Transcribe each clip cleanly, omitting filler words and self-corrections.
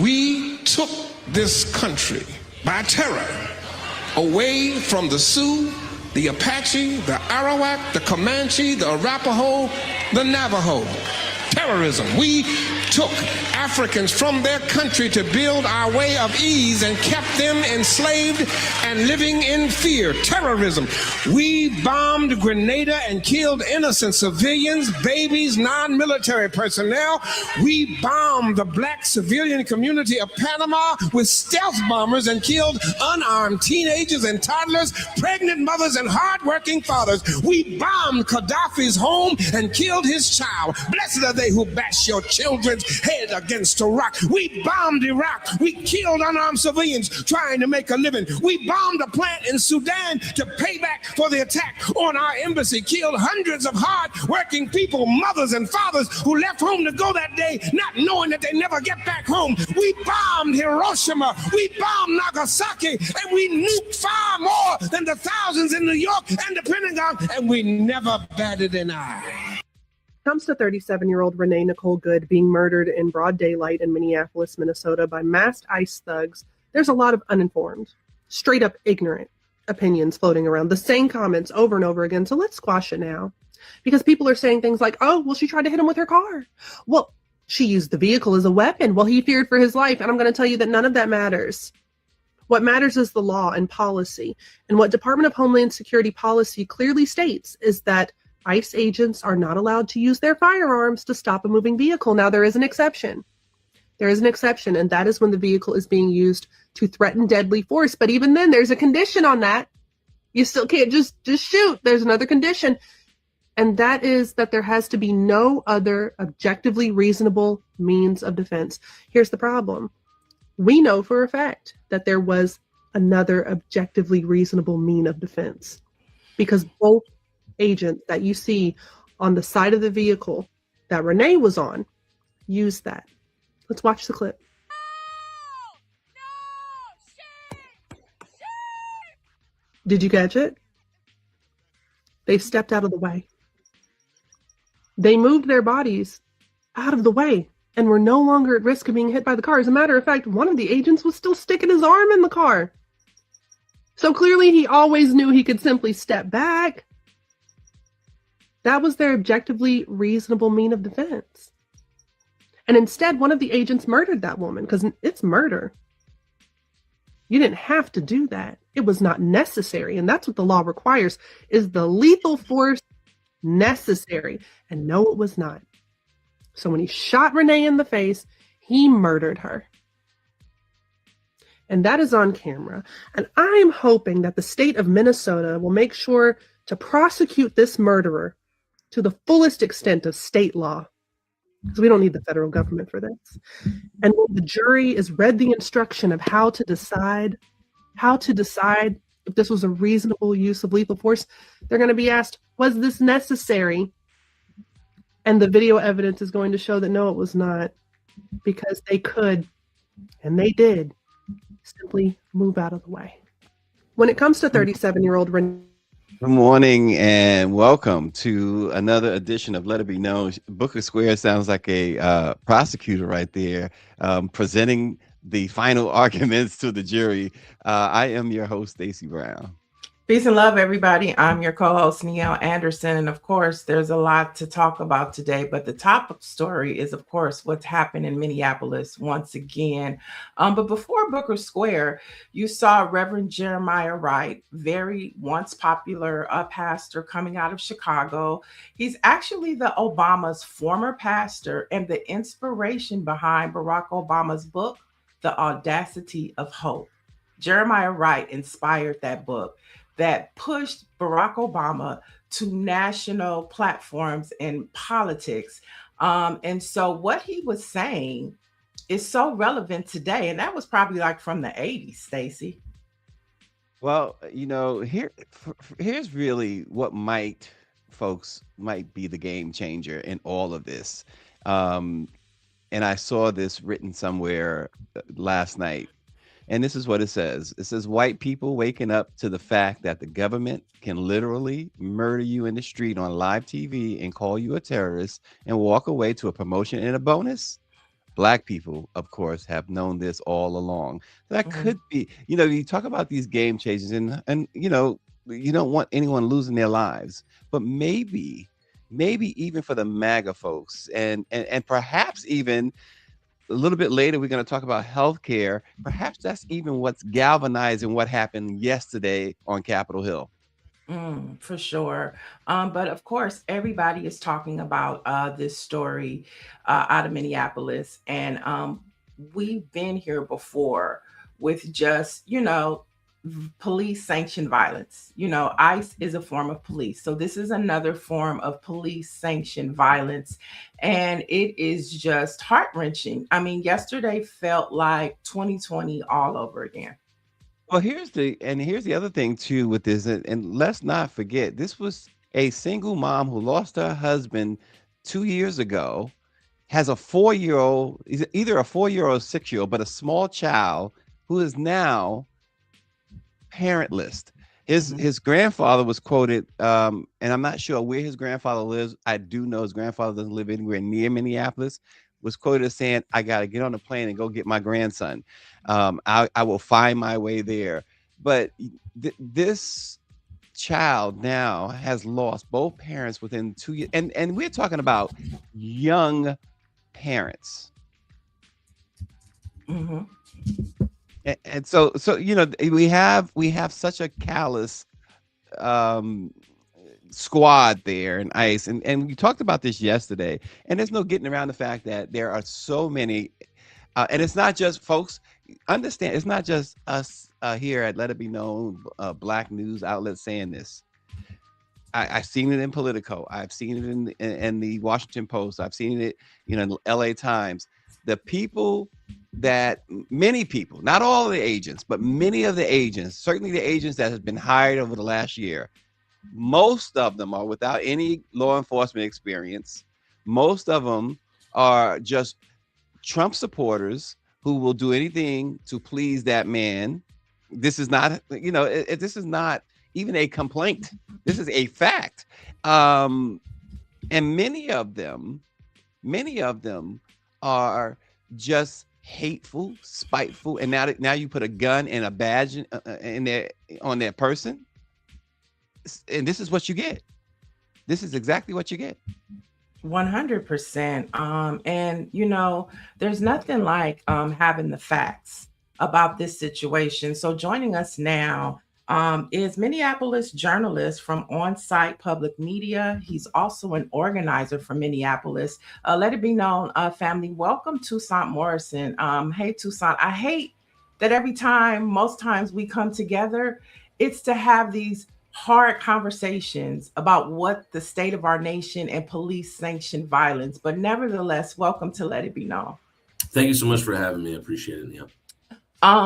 We took this country by terror away from the Sioux, the Apache, the Arawak, the Comanche, the Arapaho, the Navajo. Terrorism. We took Africans from their country to build our way of ease and kept them enslaved and living in fear. Terrorism. We bombed Grenada and killed innocent civilians, babies, non-military personnel. We bombed the black civilian community of Panama with stealth bombers and killed unarmed teenagers and toddlers, pregnant mothers and hardworking fathers. We bombed Gaddafi's home and killed his child. Blessed are they who bash your children's head against a rock. We bombed Iraq. We killed unarmed civilians trying to make a living. We bombed a plant in Sudan to pay back for the attack on our embassy. Killed hundreds of hard-working people, mothers and fathers who left home to go that day not knowing that they never get back home. We bombed Hiroshima. We bombed Nagasaki. And we nuked far more than the thousands in New York and the Pentagon. And we never batted an eye. Comes to 37-year-old Renee Nicole Good being murdered in broad daylight in Minneapolis, Minnesota by masked ICE thugs. There's a lot of uninformed, straight up ignorant opinions floating around, the same comments over and over again. So let's squash it now, because people are saying things like, oh, well, she tried to hit him with her car. Well, she used the vehicle as a weapon. Well, he feared for his life. And I'm going to tell you that none of that matters. What matters is the law and policy. And what Department of Homeland Security policy clearly states is that ICE agents are not allowed to use their firearms to stop a moving vehicle. Now, there is an exception. There is an exception, and that is when the vehicle is being used to threaten deadly force. But even then, there's a condition on that. You still can't just shoot. There's another condition, and that is that there has to be no other objectively reasonable means of defense. Here's the problem. We know for a fact that there was another objectively reasonable mean of defense, because both agent that you see on the side of the vehicle that Renee was on used that. Let's watch the clip. No, shit. Did you catch it? They stepped out of the way. They moved their bodies out of the way and were no longer at risk of being hit by the car. As a matter of fact, one of the agents was still sticking his arm in the car. So clearly he always knew he could simply step back. That was their objectively reasonable mean of defense. And instead, one of the agents murdered that woman, because it's murder. You didn't have to do that. It was not necessary. And that's what the law requires, is the lethal force necessary. And no, it was not. So when he shot Renee in the face, he murdered her. And that is on camera. And I'm hoping that the state of Minnesota will make sure to prosecute this murderer to the fullest extent of state law, because we don't need the federal government for this. And when the jury is read the instruction of how to decide if this was a reasonable use of lethal force, they're going to be asked, was this necessary? And the video evidence is going to show that no, it was not, because they could, and they did, simply move out of the way. When it comes to 37-year-old Renee, good morning and welcome to another edition of Let It Be Known. Booker Square sounds like a prosecutor right there, presenting the final arguments to the jury. I am your host, Stacy Brown. Peace and love, everybody. I'm your co-host, Niele Anderson. And of course, there's a lot to talk about today, but the top story is, of course, what's happened in Minneapolis once again. But before Booker Square, you saw Reverend Jeremiah Wright, very once popular pastor coming out of Chicago. He's actually the Obama's former pastor and the inspiration behind Barack Obama's book, The Audacity of Hope. Jeremiah Wright inspired that book that pushed Barack Obama to national platforms in politics. And so what he was saying is so relevant today. And that was probably like from the 80s, Stacy. Well, here's really what folks might be the game changer in all of this. Um, and I saw this written somewhere last night. And this is what it says. It says white people waking up to the fact that the government can literally murder you in the street on live TV and call you a terrorist and walk away to a promotion and a bonus. Black people, of course, have known this all along. That Mhm. could be, you talk about these game changers and you don't want anyone losing their lives, but maybe even for the MAGA folks and perhaps even a little bit later, we're going to talk about healthcare. Perhaps that's even what's galvanizing what happened yesterday on Capitol Hill. For sure. But of course, everybody is talking about this story out of Minneapolis. And we've been here before with just, police sanctioned violence. ICE is a form of police. So this is another form of police sanctioned violence. And it is just heart wrenching. I mean, yesterday felt like 2020 all over again. Well, here's the other thing too with this, and let's not forget, this was a single mom who lost her husband 2 years ago, has a 4-year-old, either a 4-year-old or 6-year-old, but a small child who is now parentless. Mhm. His grandfather was quoted, and I'm not sure where his grandfather lives. I do know his grandfather doesn't live anywhere near Minneapolis. Was quoted as saying, "I got to get on a plane and go get my grandson. I will find my way there." But this child now has lost both parents within 2 years, and we're talking about young parents. Mhm. And so we have such a callous um squad there in ICE, and we talked about this yesterday, and there's no getting around the fact that there are so many, and it's not just folks, understand, it's not just us here at Let It Be Known, black news outlets saying this. I've seen it in Politico. I've seen it in the Washington Post. I've seen it, in the LA Times. The people many people, not all of the agents, but many of the agents, certainly the agents that have been hired over the last year, most of them are without any law enforcement experience. Most of them are just Trump supporters who will do anything to please that man. This is not, this is not even a complaint. This is a fact. And many of them are just hateful, spiteful, and now you put a gun and a badge in their on their person, and this is what you get. This is exactly what you get. 100%. And there's nothing like having the facts about this situation. So joining us now is Minneapolis journalist from On Site Public Media. He's also an organizer for Minneapolis. Let it be known, family, welcome Toussaint Morrison. Hey, Toussaint, I hate that most times we come together, it's to have these hard conversations about what the state of our nation and police sanctioned violence. But nevertheless, welcome to Let It Be Known. Thank you so much for having me. I appreciate it, Niele.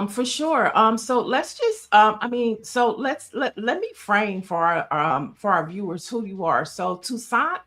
For sure. So let's just, so let me frame for our viewers who you are. So Toussaint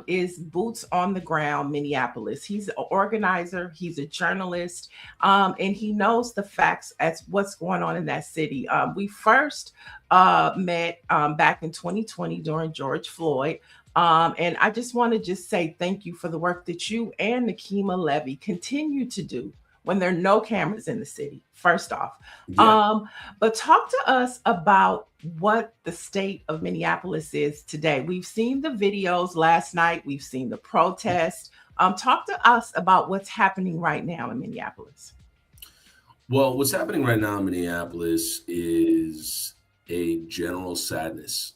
is boots on the ground, Minneapolis. He's an organizer, he's a journalist, and he knows the facts as what's going on in that city. We first met back in 2020 during George Floyd. And I just want to just say thank you for the work that you and Nikema Levy continue to do when there are no cameras in the city, first off. Yeah. But talk to us about what the state of Minneapolis is today. We've seen the videos last night. We've seen the protests. Talk to us about what's happening right now in Minneapolis. Well, what's happening right now in Minneapolis is a general sadness.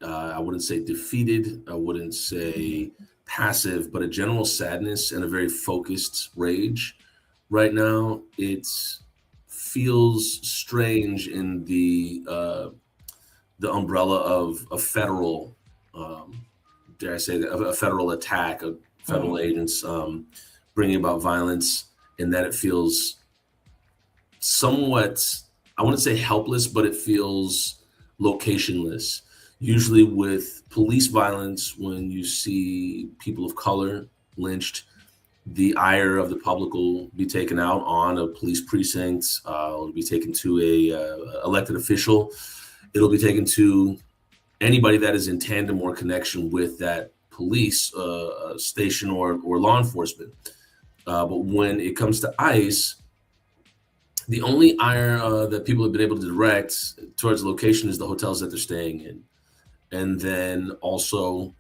I wouldn't say defeated. I wouldn't say passive, but a general sadness and a very focused rage. Right now, it feels strange in the umbrella of a federal, dare I say that, a federal attack of federal agents bringing about violence, and that it feels somewhat I wouldn't say helpless, but it feels locationless. Usually with police violence, when you see people of color lynched, the ire of the public will be taken out on a police precinct. It'll be taken to a elected official. It'll be taken to anybody that is in tandem or connection with that police station or law enforcement. But when it comes to ICE, the only ire that people have been able to direct towards the location is the hotels that they're staying in. And then also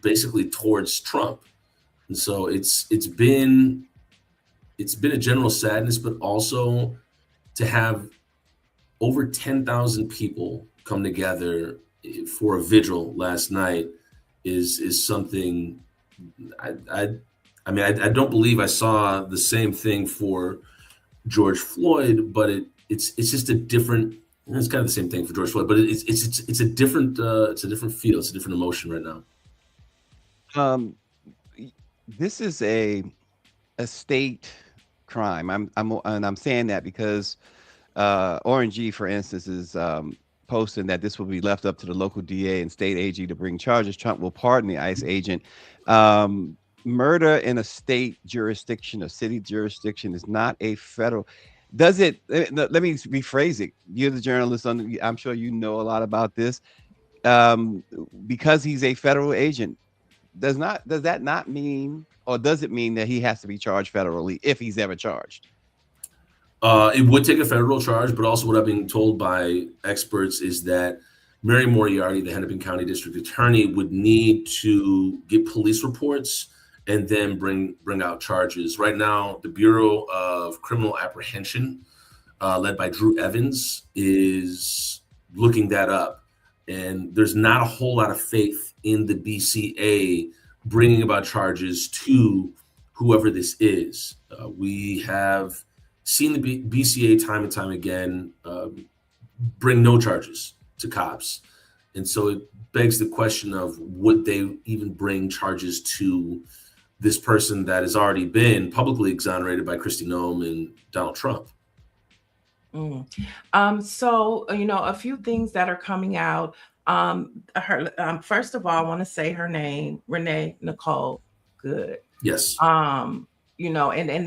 basically towards Trump. And so it's been a general sadness, but also to have over 10,000 people come together for a vigil last night is something I don't believe I saw the same thing for George Floyd, but it's just a different. It's kind of the same thing for George Floyd, but it's a different feel. It's a different emotion right now. This is a state crime. I'm saying that because Orangey, for instance, is posting that this will be left up to the local DA and state AG to bring charges. Trump will pardon the ICE agent. Murder in a state jurisdiction, a city jurisdiction, is not a federal. Does it? Let me rephrase it. You're the journalist. I'm sure you know a lot about this. Because he's a federal agent, does that not mean, or does it mean that he has to be charged federally if he's ever charged? It would take a federal charge, but also what I've been told by experts is that Mary Moriarty, the Hennepin County District Attorney, would need to get police reports and then bring out charges. Right now, the Bureau of Criminal Apprehension, led by Drew Evans, is looking that up. And there's not a whole lot of faith in the BCA bringing about charges to whoever this is. We have seen the BCA time and time again bring no charges to cops. And so it begs the question of, would they even bring charges to this person that has already been publicly exonerated by Kristi Noem and Donald Trump? So, a few things that are coming out. First of all, I want to say her name, Renee Nicole Good. Yes. And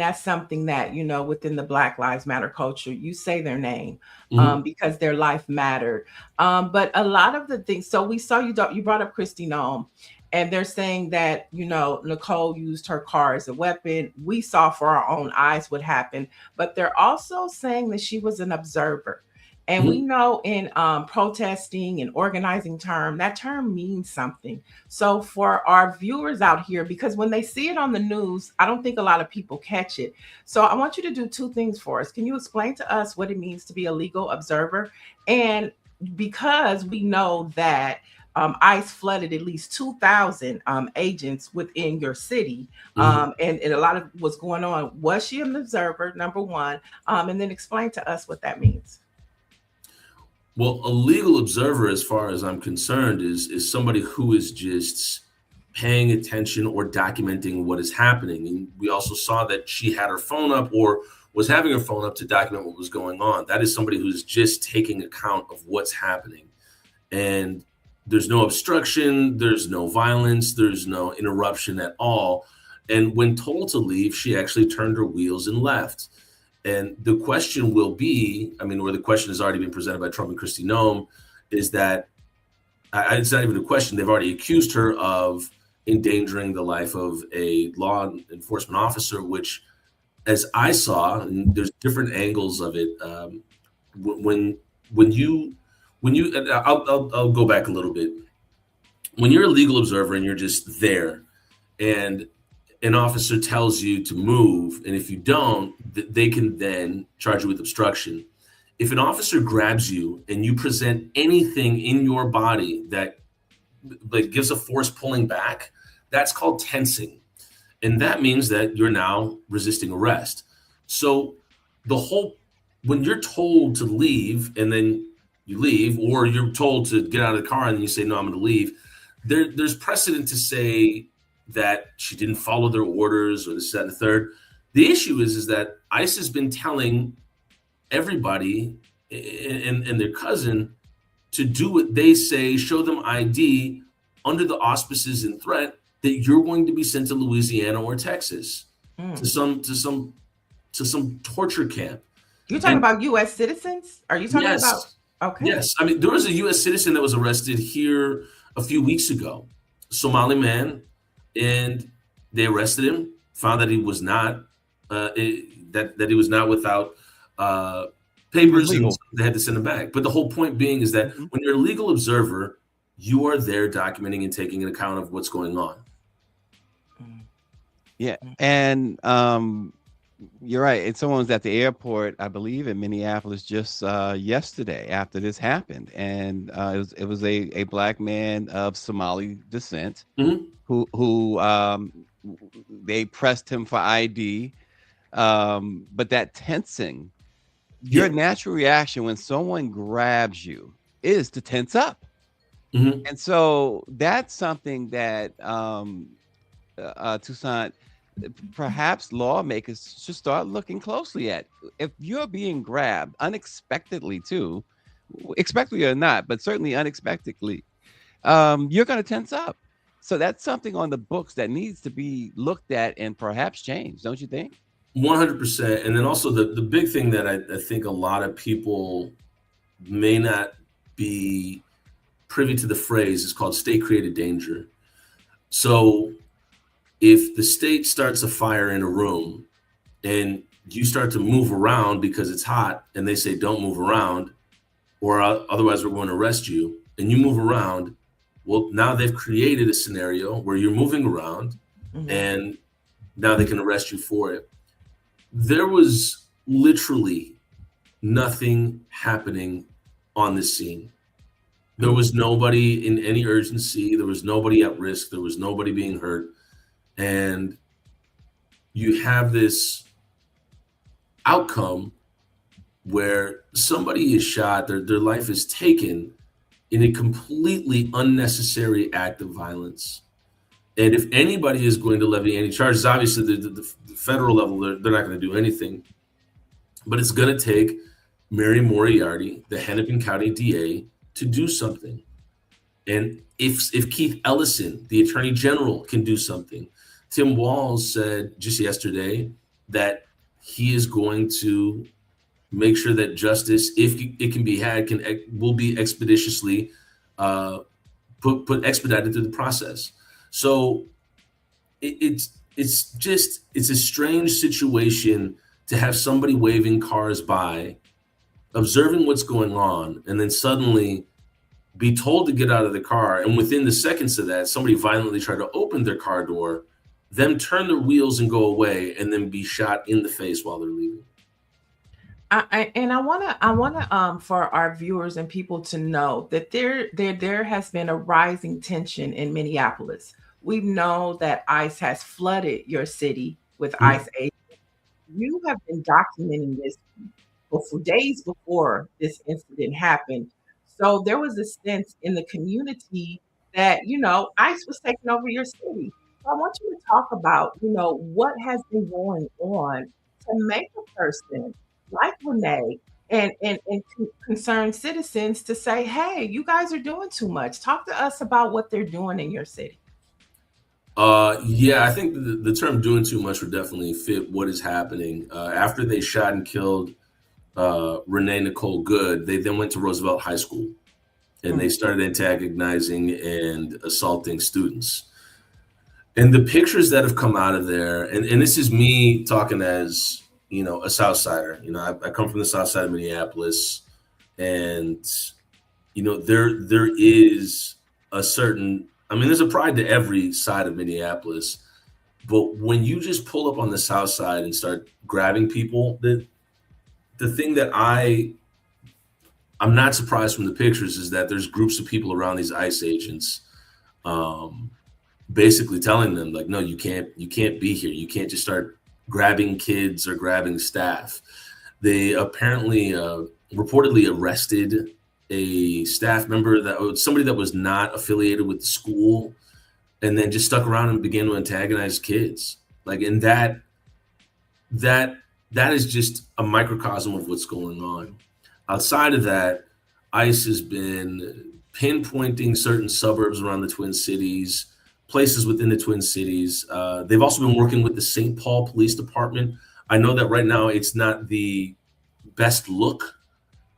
that's something that, within the Black Lives Matter culture, you say their name because their life mattered. But a lot of the things, so we saw you brought up Kristi Noem, and they're saying that, Nicole used her car as a weapon. We saw for our own eyes what happened, but they're also saying that she was an observer. And we know in protesting and organizing that term means something. So for our viewers out here, because when they see it on the news, I don't think a lot of people catch it. So I want you to do two things for us. Can you explain to us what it means to be a legal observer? And because we know that ICE flooded at least 2,000 agents within your city, and a lot of what's going on, was she an observer, number one? And then explain to us what that means. Well, a legal observer, as far as I'm concerned, is somebody who is just paying attention or documenting what is happening. And we also saw that she had her phone up or was having her phone up to document what was going on. That is somebody who's just taking account of what's happening. And there's no obstruction, there's no violence, there's no interruption at all. And when told to leave, she actually turned her wheels and left. And the question will be, or the question has already been presented by Trump and Kristi Noem, is that it's not even a question. They've already accused her of endangering the life of a law enforcement officer, which, as I saw, and there's different angles of it. I'll go back a little bit. When you're a legal observer and you're just there, and an officer tells you to move, and if you don't, they can then charge you with obstruction. If an officer grabs you and you present anything in your body that gives a force pulling back, that's called tensing. And that means that you're now resisting arrest. So when you're told to leave and then you leave, or you're told to get out of the car and then you say, no, I'm going to leave, there's precedent to say that she didn't follow their orders or this, that, and the third. The issue is that ICE has been telling everybody and their cousin to do what they say, show them ID under the auspices and threat that you're going to be sent to Louisiana or Texas to some torture camp. You're talking about U.S. citizens? Are you talking Yes. about? Okay. Yes. I mean, there was a U.S. citizen that was arrested here a few weeks ago, Somali man, and they arrested him, found that he was not that he was not without papers, and they had to send him back. But the whole point being is that when you're a legal observer, you are there documenting and taking an account of what's going on. Yeah, and you're right. And someone was at the airport, I believe, in Minneapolis just yesterday after this happened, and it was a black man of Somali descent who they pressed him for ID, but that tensing, your natural reaction when someone grabs you is to tense up, and so that's something that Toussaint, perhaps lawmakers should start looking closely at. If you're being grabbed unexpectedly too, expectedly or not, but certainly unexpectedly, you're going to tense up. So that's something on the books that needs to be looked at and perhaps changed, don't you think? 100%. And then also the big thing that I think a lot of people may not be privy to the phrase is called state created danger. So if the state starts a fire in a room and you start to move around because it's hot and they say don't move around or otherwise we're going to arrest you, and you move around, well, now they've created a scenario where you're moving around and now they can arrest you for it. There was literally nothing happening on the scene. There was nobody in any urgency. There was nobody at risk. There was nobody being hurt. And you have this outcome where somebody is shot, their life is taken in a completely unnecessary act of violence. And if anybody is going to levy any charges, obviously the federal level, they're not going to do anything. But it's going to take Mary Moriarty, the Hennepin County DA, to do something. And if Keith Ellison, the Attorney General, can do something. Tim Walz said just yesterday that he is going to make sure that justice, if it can be had, will be expeditiously put expedited through the process. So it's a strange situation to have somebody waving cars by, observing what's going on, and then suddenly be told to get out of the car. And within the seconds of that, somebody violently tried to open their car door, them turn their wheels and go away, and then be shot in the face while they're leaving. I want to for our viewers and people to know that there has been a rising tension in Minneapolis. We know that ICE has flooded your city with ICE agents. You have been documenting this for days before this incident happened. So there was a sense in the community that, ICE was taking over your city. So I want you to talk about, what has been going on to make a person like Renee and concerned citizens to say, hey, you guys are doing too much. Talk to us about what they're doing in your city. Yeah, I think the term doing too much would definitely fit what is happening. After they shot and killed Renee Nicole Good, they then went to Roosevelt High School and they started antagonizing and assaulting students. And the pictures that have come out of there, and this is me talking as, a South Sider. I come from the South Side of Minneapolis, and, there is a certain, there's a pride to every side of Minneapolis, but when you just pull up on the South Side and start grabbing people, the thing that I'm not surprised from the pictures is that there's groups of people around these ICE agents, basically telling them like, no, you can't be here. You can't just start grabbing kids or grabbing staff. They apparently reportedly arrested a staff member, somebody that was not affiliated with the school, and then just stuck around and began to antagonize kids. And that that is just a microcosm of what's going on. Outside of that, ICE has been pinpointing certain suburbs around the Twin Cities, places within the Twin Cities. They've also been working with the St. Paul Police Department. I know that right now it's not the best look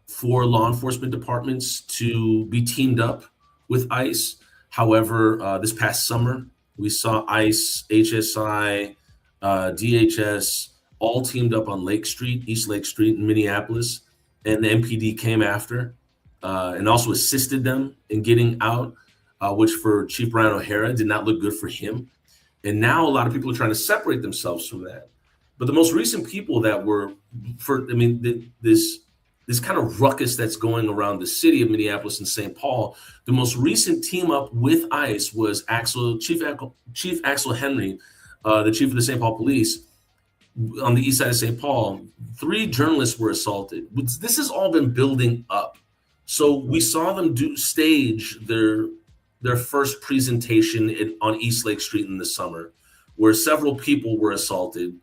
for law enforcement departments to be teamed up with ICE. However, this past summer, we saw ICE, HSI, DHS all teamed up on Lake Street, East Lake Street in Minneapolis, and the MPD came after and also assisted them in getting out, which for Chief Brian O'Hara did not look good for him. And now a lot of people are trying to separate themselves from that. But the most recent people that were, this kind of ruckus that's going around the city of Minneapolis and St. Paul, the most recent team up with ICE was Chief Axel Henry, the chief of the St. Paul Police, on the east side of St. Paul. 3 journalists were assaulted. This has all been building up. So we saw them stage their first presentation on East Lake Street in the summer, where several people were assaulted.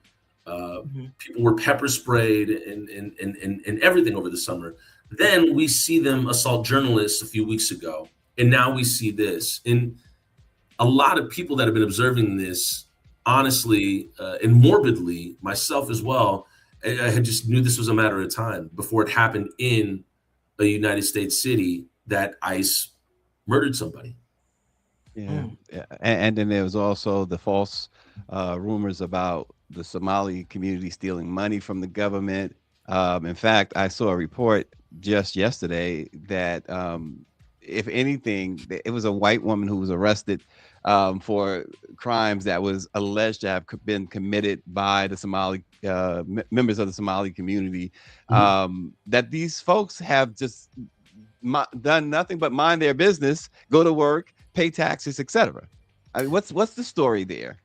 People were pepper sprayed and everything over the summer. Then we see them assault journalists a few weeks ago. And now we see this. And a lot of people that have been observing this, honestly, and morbidly, myself as well, I just knew this was a matter of time before it happened in a United States city that ICE murdered somebody. Yeah. And then there was also the false rumors about the Somali community stealing money from the government. In fact, I saw a report just yesterday that if anything, it was a white woman who was arrested for crimes that was alleged to have been committed by the Somali members of the Somali community. That these folks have just done nothing but mind their business, go to work, pay taxes, etc. I mean, what's the story there?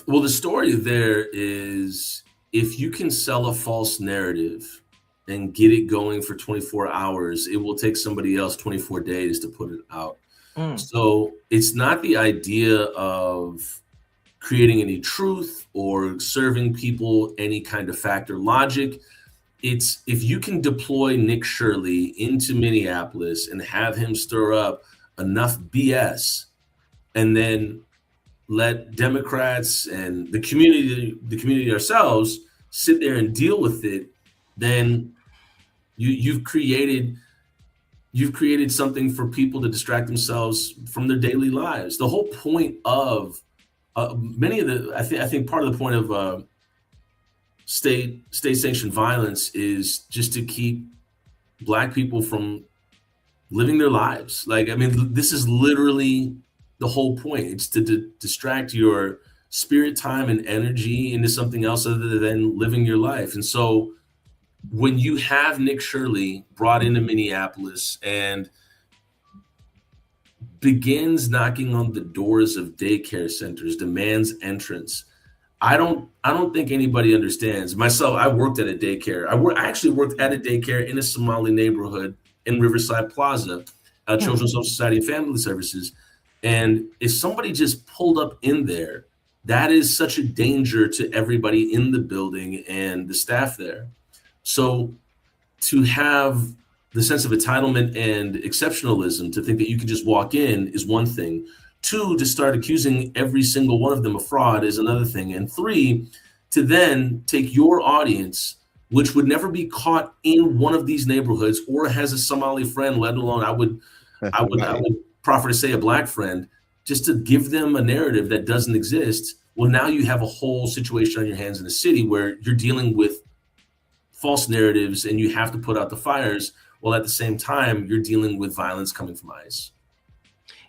Well, the story there is, if you can sell a false narrative and get it going for 24 hours, it will take somebody else 24 days to put it out. So it's not the idea of creating any truth or serving people any kind of fact or logic. It's if you can deploy Nick Shirley into Minneapolis and have him stir up enough BS, and then let Democrats and the community ourselves sit there and deal with it, then you've created something for people to distract themselves from their daily lives. The whole point of I think part of the point of state sanctioned violence is just to keep Black people from living their lives. Like, I mean, this is literally the whole point. It's to distract your spirit, time, and energy into something else other than living your life. And so when you have Nick Shirley brought into Minneapolis and begins knocking on the doors of daycare centers, demands entrance, I don't think anybody understands. Myself, I worked at a daycare. I actually worked at a daycare in a Somali neighborhood in Riverside Plaza, Children's Social Society and Family Services. And if somebody just pulled up in there, that is such a danger to everybody in the building and the staff there. So to have the sense of entitlement and exceptionalism, to think that you can just walk in, is one thing. 2, to start accusing every single one of them of fraud is another thing. And 3, to then take your audience, which would never be caught in one of these neighborhoods or has a Somali friend, let alone I would proffer to say a Black friend, just to give them a narrative that doesn't exist. Well, now you have a whole situation on your hands in the city where you're dealing with false narratives and you have to put out the fires, while at the same time you're dealing with violence coming from ICE.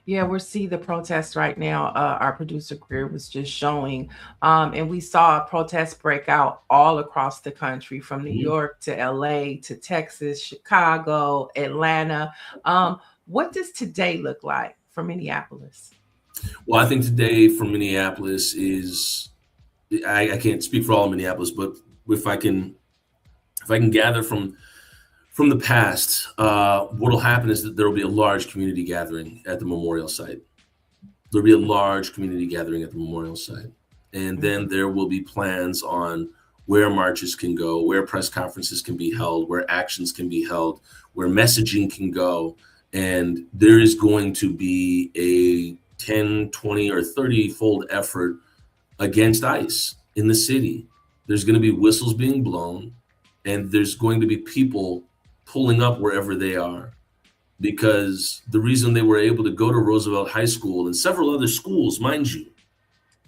Yeah, we're seeing the protests right now. Our producer Greer was just showing, and we saw protests break out all across the country, from New York to LA to Texas, Chicago, Atlanta. What does today look like for Minneapolis? Well, I think today for Minneapolis is, I can't speak for all of Minneapolis, but if I can gather from the past, what will happen is that there will be a large community gathering at the memorial site. There'll be a large community gathering at the memorial site. And then there will be plans on where marches can go, where press conferences can be held, where actions can be held, where messaging can go. And there is going to be a 10, 20, or 30-fold effort against ICE in the city. There's going to be whistles being blown, and there's going to be people pulling up wherever they are, because the reason they were able to go to Roosevelt High School and several other schools, mind you,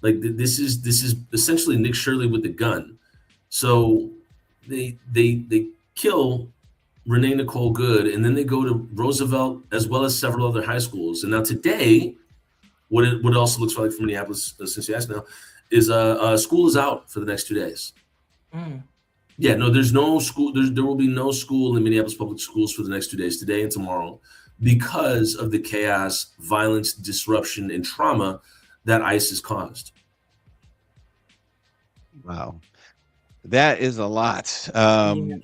like this is essentially Nick Shirley with the gun. So they kill Renee Nicole Good, and then they go to Roosevelt as well as several other high schools. And now today, what it also looks like from Minneapolis, since you asked now, is school is out for the next 2 days. Yeah, no, there's no school. There will be no school in Minneapolis public schools for the next 2 days, today and tomorrow, because of the chaos, violence, disruption, and trauma that ICE has caused. Wow, that is a lot. And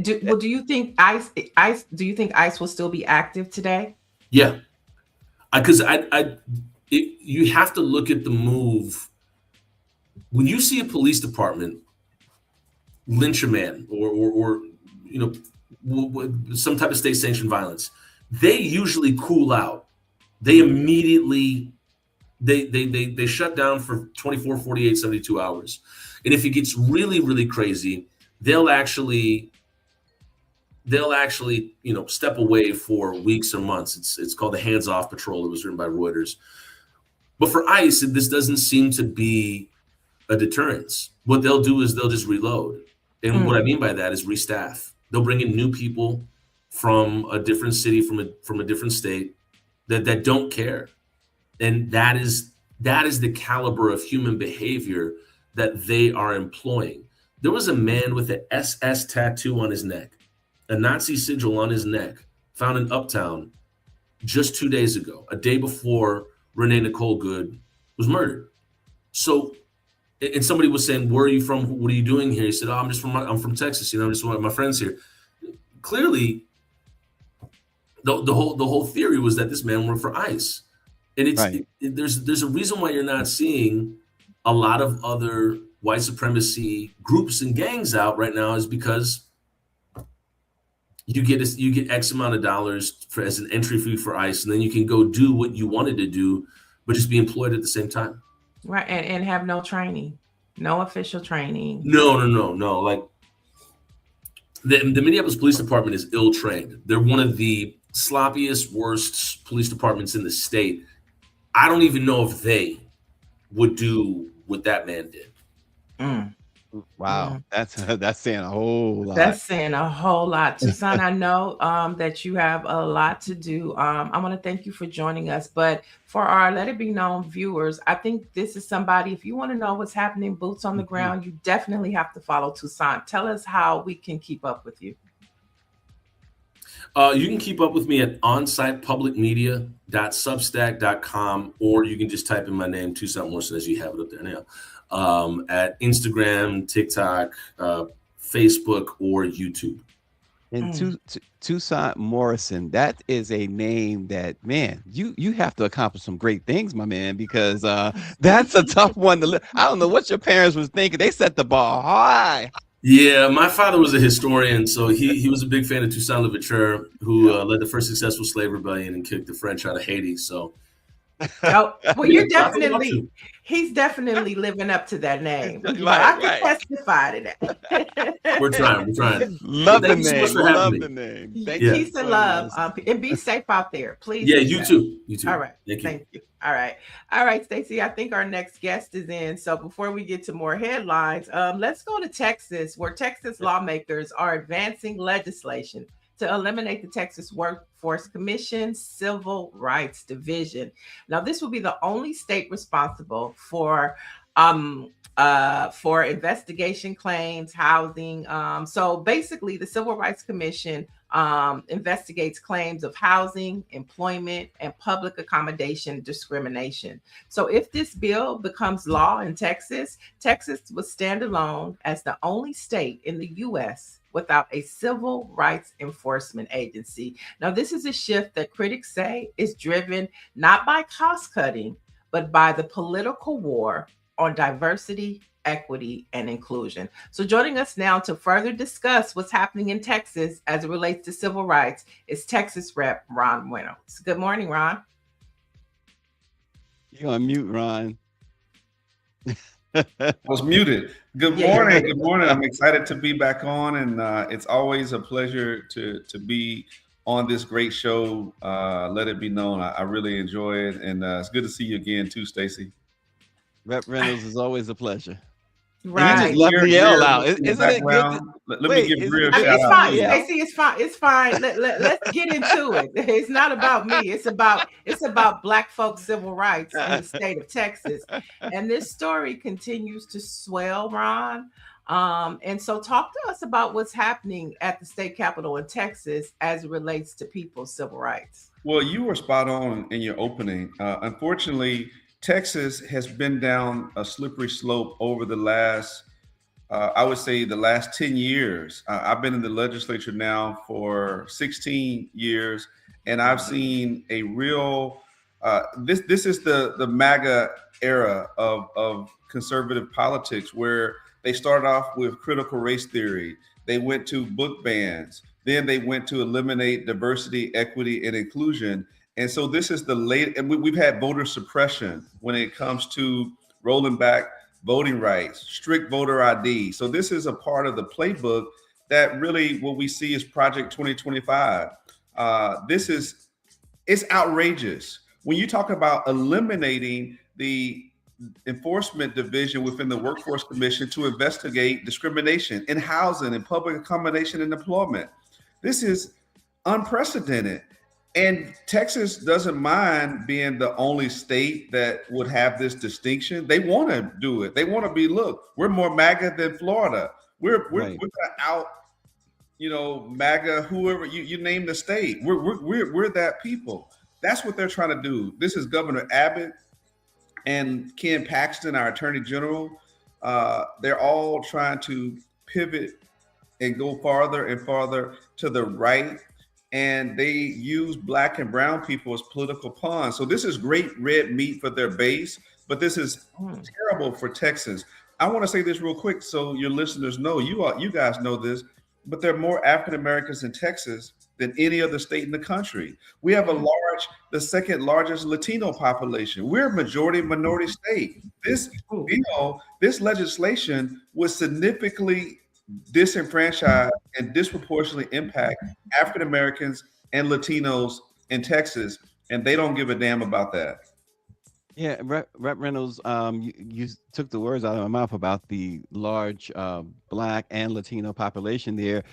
do you think ICE? Do you think ICE will still be active today? Yeah, because you have to look at the move. When you see a police department lynch a man or some type of state sanctioned violence, they usually cool out. They immediately they shut down for 24, 48, 72 hours. And if it gets really, really crazy, they'll actually step away for weeks or months. It's called the hands off patrol. It was written by Reuters. But for ICE, this doesn't seem to be a deterrence. What they'll do is they'll just reload. And what I mean by that is restaff. They'll bring in new people from a different city, from a different state that don't care. And that is the caliber of human behavior that they are employing. There was a man with an SS tattoo on his neck, a Nazi sigil on his neck, found in Uptown just 2 days ago, a day before Renee Nicole Good was murdered. So, and somebody was saying, "Where are you from? What are you doing here?" He said, "Oh, I'm from Texas. I'm just one of my friends here." Clearly, the whole theory was that this man worked for ICE, and Right. there's a reason why you're not seeing a lot of other white supremacy groups and gangs out right now, is because you get X amount of dollars as an entry fee for ICE, and then you can go do what you wanted to do, but just be employed at the same time. Right, and have no training, no official training. No. Like the Minneapolis Police Department is ill-trained. They're one of the sloppiest, worst police departments in the state. I don't even know if they would do what that man did. Wow, that's saying a whole lot. That's saying a whole lot. Toussaint, I know that you have a lot to do. I want to thank you for joining us. But for our Let It Be Known viewers, I think this is somebody, if you want to know what's happening, boots on the ground, you definitely have to follow Toussaint. Tell us how we can keep up with you. You can keep up with me at onsitepublicmedia.substack.com, or you can just type in my name, Toussaint Morrison, as you have it up there now, at Instagram, TikTok, Facebook, or YouTube. And Toussaint Morrison, that is a name that, man, you have to accomplish some great things, my man, because that's a tough one to live. I don't know what your parents was thinking. They set the bar high. Yeah, my father was a historian, so he was a big fan of Toussaint Louverture, who led the first successful slave rebellion and kicked the French out of Haiti. So, well, he's definitely living up to that name. I can testify to that. We're trying. Love the name. Thank you. Peace and love, and be safe out there, please. Yeah, you too. All right. Thank you. All right, Stacy, I think our next guest is in. So before we get to more headlines, let's go to Texas, where Texas lawmakers are advancing legislation to eliminate the Texas Workforce Commission's Civil Rights Division. Now, this will be the only state responsible for investigation claims, housing. So basically, the Civil Rights Commission investigates claims of housing, employment, and public accommodation discrimination. So if this bill becomes law in Texas, Texas will stand alone as the only state in the U.S. without a civil rights enforcement agency. Now, this is a shift that critics say is driven not by cost cutting, but by the political war on diversity, equity, and inclusion. So joining us now to further discuss what's happening in Texas as it relates to civil rights is Texas Rep. Ron Reynolds. Good morning, Ron. You're on mute, Ron. I was muted. Good morning. Good morning. I'm excited to be back on, and it's always a pleasure to be on this great show. Let it be known, I really enjoy it, and it's good to see you again too, Stacy. Rep Reynolds is always a pleasure. Right. And you just left Niele out. Isn't it good? Let me give Greer a shout it's out. fine, Stacy. It's fine. It's fine. Let's get into it. It's not about me. It's about Black folks' civil rights in the state of Texas, and this story continues to swell, Ron. And so, talk to us about what's happening at the state capitol in Texas as it relates to people's civil rights. Well, you were spot on in your opening. Unfortunately, Texas has been down a slippery slope over the last, I would say the last 10 years. I've been in the legislature now for 16 years, and I've seen a real, this is the MAGA era of conservative politics, where they started off with critical race theory. They went to book bans. Then they went to eliminate diversity, equity, and inclusion. And so this is the late, and we've had voter suppression when it comes to rolling back voting rights, strict voter ID. So this is a part of the playbook that really what we see is Project 2025. It's outrageous. When you talk about eliminating the enforcement division within the Workforce Commission to investigate discrimination in housing and public accommodation and employment, this is unprecedented. And Texas doesn't mind being the only state that would have this distinction. They want to do it. They want to be, look, we're more MAGA than Florida. We're gonna out, MAGA, whoever you name the state. We're that people. That's what they're trying to do. This is Governor Abbott and Ken Paxton, our Attorney General. They're all trying to pivot and go farther and farther to the right. And they use Black and brown people as political pawns. So this is great red meat for their base, but this is terrible for Texas. I want to say this real quick so your listeners know, you guys know this, but there are more African Americans in Texas than any other state in the country. We have the second largest Latino population. We're a majority minority state. This bill, this legislation would significantly disenfranchise and disproportionately impact African Americans and Latinos in Texas, and they don't give a damn about that. Yeah, Rep Reynolds, you took the words out of my mouth about the large Black and Latino population there.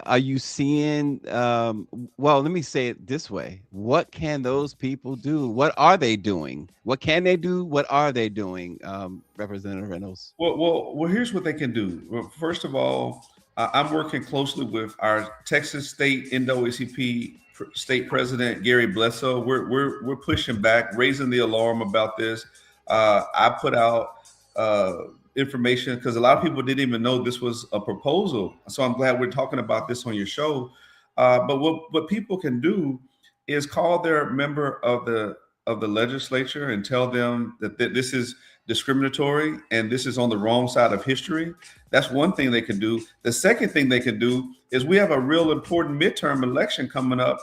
Are you seeing, well, let me say it this way. What can those people do? What are they doing? What can they do? What are they doing, Representative Reynolds? Well, here's what they can do. Well, first of all, I'm working closely with our Texas State NAACP State President, Gary Bledsoe. We're pushing back, raising the alarm about this. I put out information because a lot of people didn't even know this was a proposal. So I'm glad we're talking about this on your show. But what people can do is call their member of the legislature and tell them that this is discriminatory and this is on the wrong side of history. That's one thing they can do. The second thing they can do is we have a real important midterm election coming up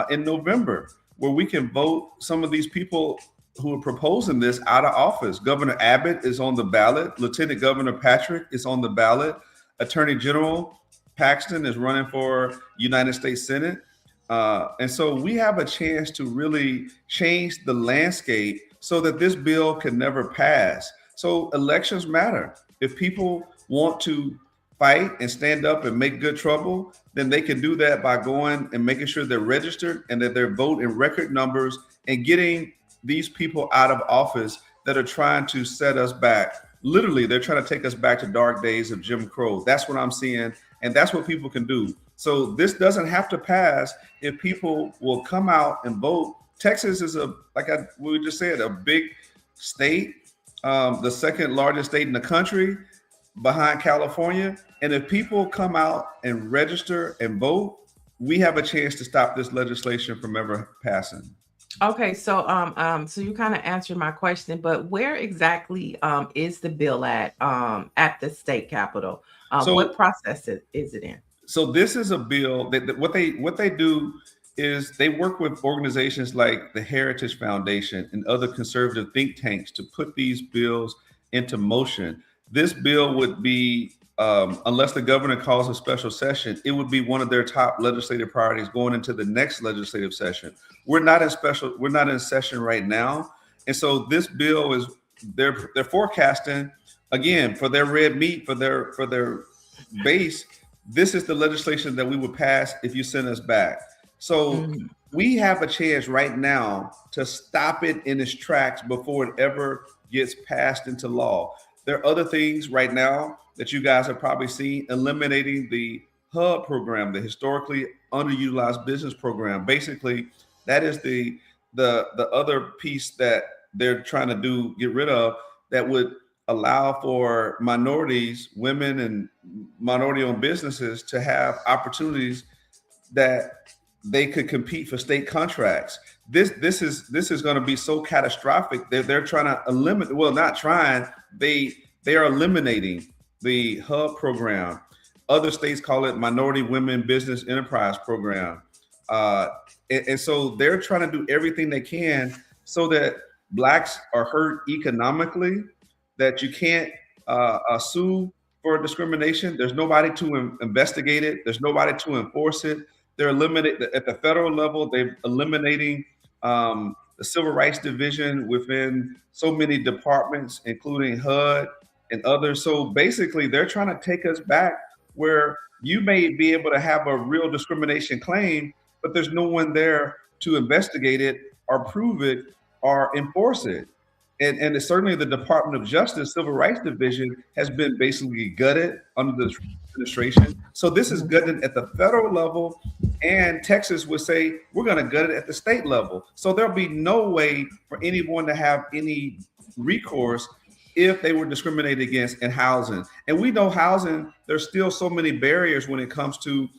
in November where we can vote some of these people who are proposing this out of office. Governor Abbott is on the ballot. Lieutenant Governor Patrick is on the ballot. Attorney General Paxton is running for United States Senate. And so we have a chance to really change the landscape so that this bill can never pass. So elections matter. If people want to fight and stand up and make good trouble, then they can do that by going and making sure they're registered and that they're voting in record numbers and getting these people out of office that are trying to set us back. Literally, they're trying to take us back to dark days of Jim Crow. That's what I'm seeing. And that's what people can do. So this doesn't have to pass if people will come out and vote. Texas is we just said, a big state, the second largest state in the country behind California. And if people come out and register and vote, we have a chance to stop this legislation from ever passing. Okay, so you kind of answered my question, but where exactly is the bill at the state capitol? What So process is it in? so this is a bill that what they do is they work with organizations like the Heritage Foundation and other conservative think tanks to put these bills into motion. This bill would be, unless the governor calls a special session, it would be one of their top legislative priorities going into the next legislative session. We're not in session right now, and so this bill is they're forecasting again for their red meat for their base. This is the legislation that we would pass if you send us back. So Mhm. we have a chance right now to stop it in its tracks before it ever gets passed into law. There are other things right now that you guys have probably seen, eliminating the HUB program, the historically underutilized business program. Basically, that is the other piece that they're trying to get rid of, that would allow for minorities, women, and minority-owned businesses to have opportunities that they could compete for state contracts. This is going to be so catastrophic that they're trying to eliminate. Well, not trying. They are eliminating the HUB program. Other states call it Minority Women Business Enterprise Program, and so they're trying to do everything they can so that blacks are hurt economically, that you can't sue for discrimination. There's nobody to investigate it. There's nobody to enforce it. They're eliminating at the federal level. They're eliminating the Civil Rights Division within so many departments, including HUD and others. So basically, they're trying to take us back where you may be able to have a real discrimination claim, but there's no one there to investigate it or prove it or enforce it. And it's certainly the Department of Justice Civil Rights Division has been basically gutted under the administration. So this is gutted at the federal level, and Texas would say we're going to gut it at the state level. So there'll be no way for anyone to have any recourse if they were discriminated against in housing. And we know housing, there's still so many barriers when it comes to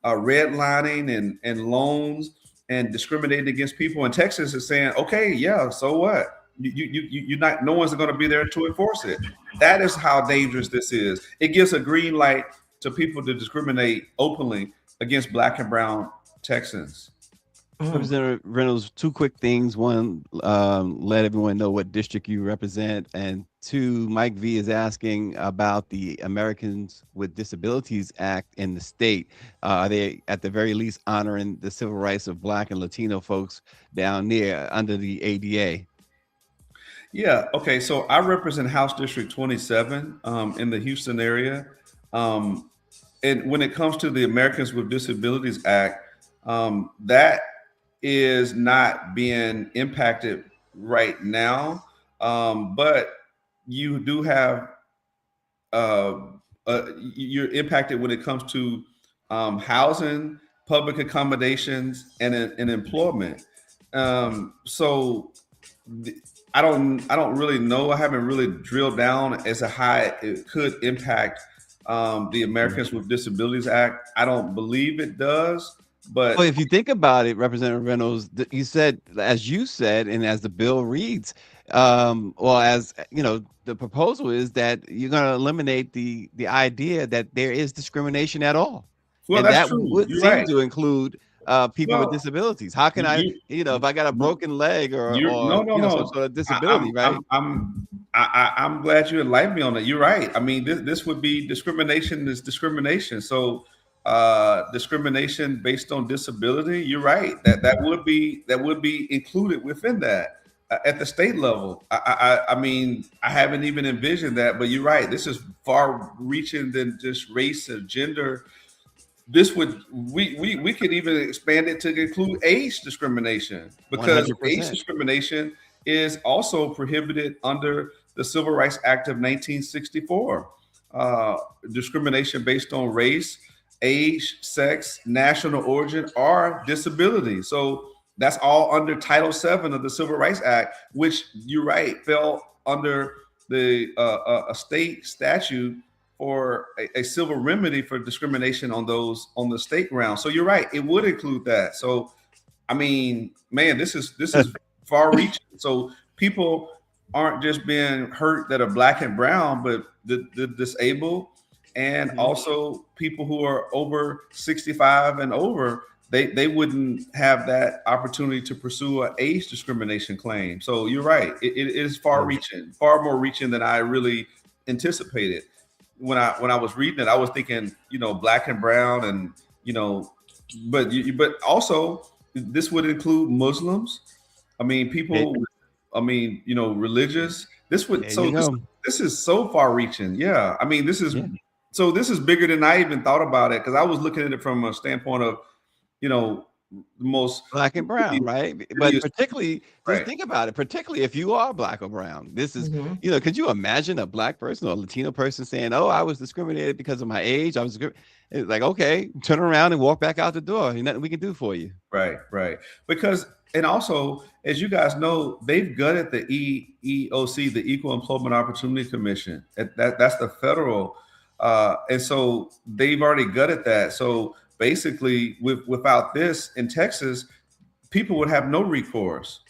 redlining and loans and discriminating against people. And Texas is saying, okay, yeah, so what? You're not. No one's going to be there to enforce it. That is how dangerous this is. It gives a green light to people to discriminate openly against Black and brown Texans. Representative Reynolds, two quick things. One, let everyone know what district you represent. And two, Mike V is asking about the Americans with Disabilities Act in the state. Are they at the very least honoring the civil rights of Black and Latino folks down there under the ADA? Yeah. Okay. So I represent House District 27 in the Houston area. And when it comes to the Americans with Disabilities Act, that is not being impacted right now. But you do have, you're impacted when it comes to housing, public accommodations, and employment. So I don't really know. I haven't really drilled down as to how it could impact the Americans with Disabilities Act. I don't believe it does. But well, if you think about it, Representative Reynolds, you said, as you said, and as the bill reads, well, as you know, the proposal is that you're going to eliminate the idea that there is discrimination at all. Well, and that's that true. would You're seem right. to include people with Well, disabilities. How can if I got a broken leg or no, some sort of disability, right? I'm glad you enlightened me on that. You're right. I mean, this would be discrimination is discrimination. So discrimination based on disability, you're right. That would be included within that at the state level. I mean, I haven't even envisioned that, but you're right. This is far reaching than just race or gender. This would we could even expand it to include age discrimination, because 100%. age discrimination is also prohibited under the Civil Rights Act of 1964. Discrimination based on race, age, sex, national origin, or disability. So that's all under Title VII of the Civil Rights Act, which you're right, fell under the a state statute or a civil remedy for discrimination on the state ground. So you're right, it would include that. So I mean, man, this is far reaching. So people aren't just being hurt that are black and brown, but the disabled and also people who are over 65 and over, they wouldn't have that opportunity to pursue an age discrimination claim. So you're right. It is far reaching, far more reaching than I really anticipated. When I was reading it, I was thinking, black and brown and, but also this would include Muslims. I mean, people, religious. This would, this is so far reaching. Yeah. I mean, this is bigger than I even thought about it. Cause I was looking at it from a standpoint of, the most black and brown, right? But particularly, just think about it, particularly if you are black or brown. This is, could you imagine a black person or a Latino person saying, oh, I was discriminated because of my age? It's like, okay, turn around and walk back out the door. There's nothing we can do for you. Right. Because, and also, as you guys know, they've gutted the EEOC, the Equal Employment Opportunity Commission. That's the federal. And so they've already gutted that. So basically, without this in Texas, people would have no recourse.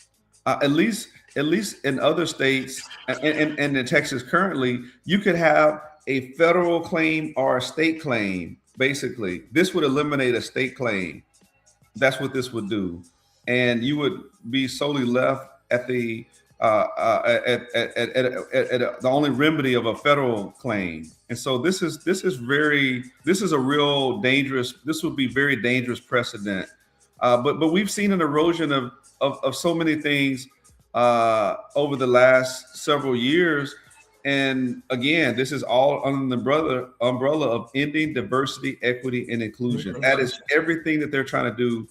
At least in other states and in Texas currently, you could have a federal claim or a state claim. Basically, this would eliminate a state claim. That's what this would do, and you would be solely left at the the only remedy of a federal claim. And so this is a real dangerous. This would be very dangerous precedent. But we've seen an erosion of so many things over the last several years. And again, this is all under the umbrella of ending diversity, equity, and inclusion. That is everything that they're trying to do.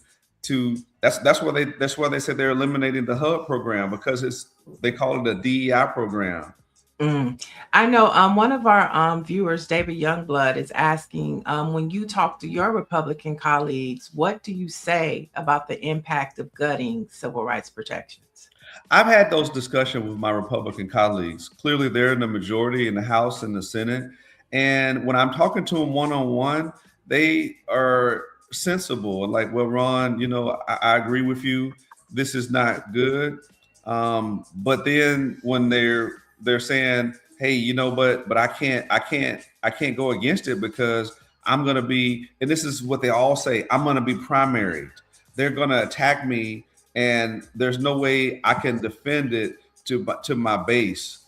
That's why they said they're eliminating the HUD program, because they call it a DEI program. I know one of our viewers, David Youngblood, is asking, when you talk to your Republican colleagues, what do you say about the impact of gutting civil rights protections? I've had those discussions with my Republican colleagues. Clearly, they're in the majority in the House and the Senate. And when I'm talking to them one-on-one, they are sensible and like, well, Ron, I agree with you. This is not good. But then when they're saying, hey, but I can't go against it because I'm going to be, and this is what they all say, I'm going to be primaried. They're going to attack me, and there's no way I can defend it to my base.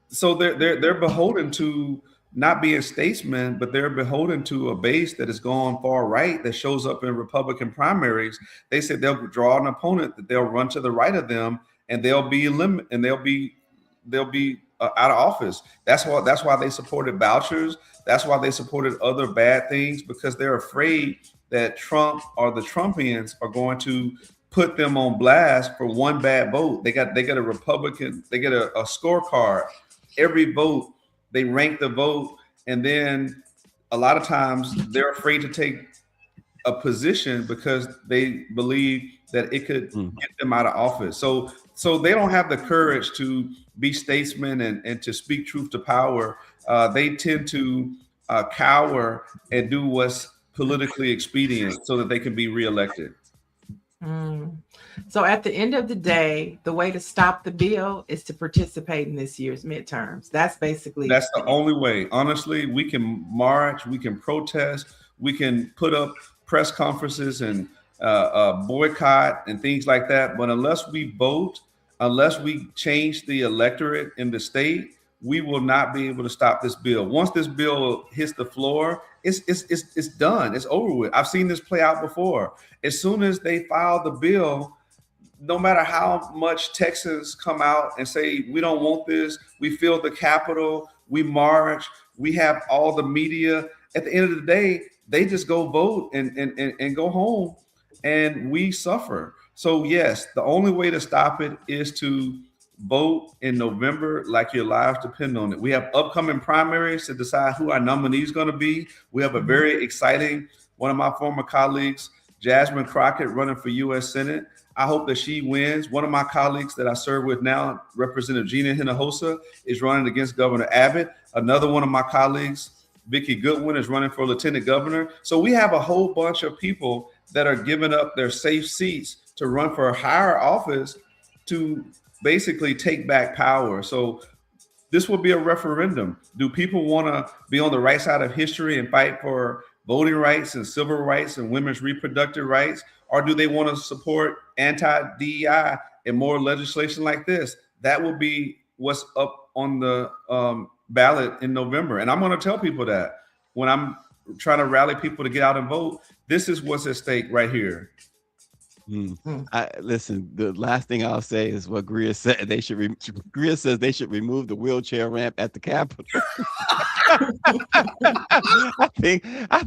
So they're beholden to not being statesmen, but they're beholden to a base that is going far right, that shows up in Republican primaries. They said they'll draw an opponent that they'll run to the right of them, and they'll be out of office. That's why they supported vouchers. That's why they supported other bad things, because they're afraid that Trump or the Trumpians are going to put them on blast for one bad vote. They got a Republican, they get a scorecard. Every vote, they rank the vote, and then a lot of times they're afraid to take a position because they believe that it could get them out of office. So they don't have the courage to be statesmen and to speak truth to power. They tend to cower and do what's politically expedient so that they can be reelected. So at the end of the day, the way to stop the bill is to participate in this year's midterms. That's the only way. Honestly, we can march, we can protest, we can put up press conferences and boycott and things like that. But unless we vote, unless we change the electorate in the state, we will not be able to stop this bill. Once this bill hits the floor, it's done. It's over with. I've seen this play out before. As soon as they file the bill, no matter how much Texans come out and say, we don't want this, we fill the Capitol, we march, we have all the media. At the end of the day, they just go vote and go home, and we suffer. So yes, the only way to stop it is to vote in November like your lives depend on it. We have upcoming primaries to decide who our nominee is going to be. We have a very exciting, one of my former colleagues, Jasmine Crockett, running for U.S. Senate. I hope that she wins. One of my colleagues that I serve with now, Representative Gina Hinojosa, is running against Governor Abbott. Another one of my colleagues, Vicki Goodwin, is running for lieutenant governor. So we have a whole bunch of people that are giving up their safe seats to run for higher office to basically take back power. So this will be a referendum. Do people want to be on the right side of history and fight for voting rights and civil rights and women's reproductive rights? Or do they want to support anti-DEI and more legislation like this? That will be what's up on the ballot in November. And I'm going to tell people that when I'm trying to rally people to get out and vote, this is what's at stake right here. Listen, the last thing I'll say is what Greer said. Greer says they should remove the wheelchair ramp at the Capitol. I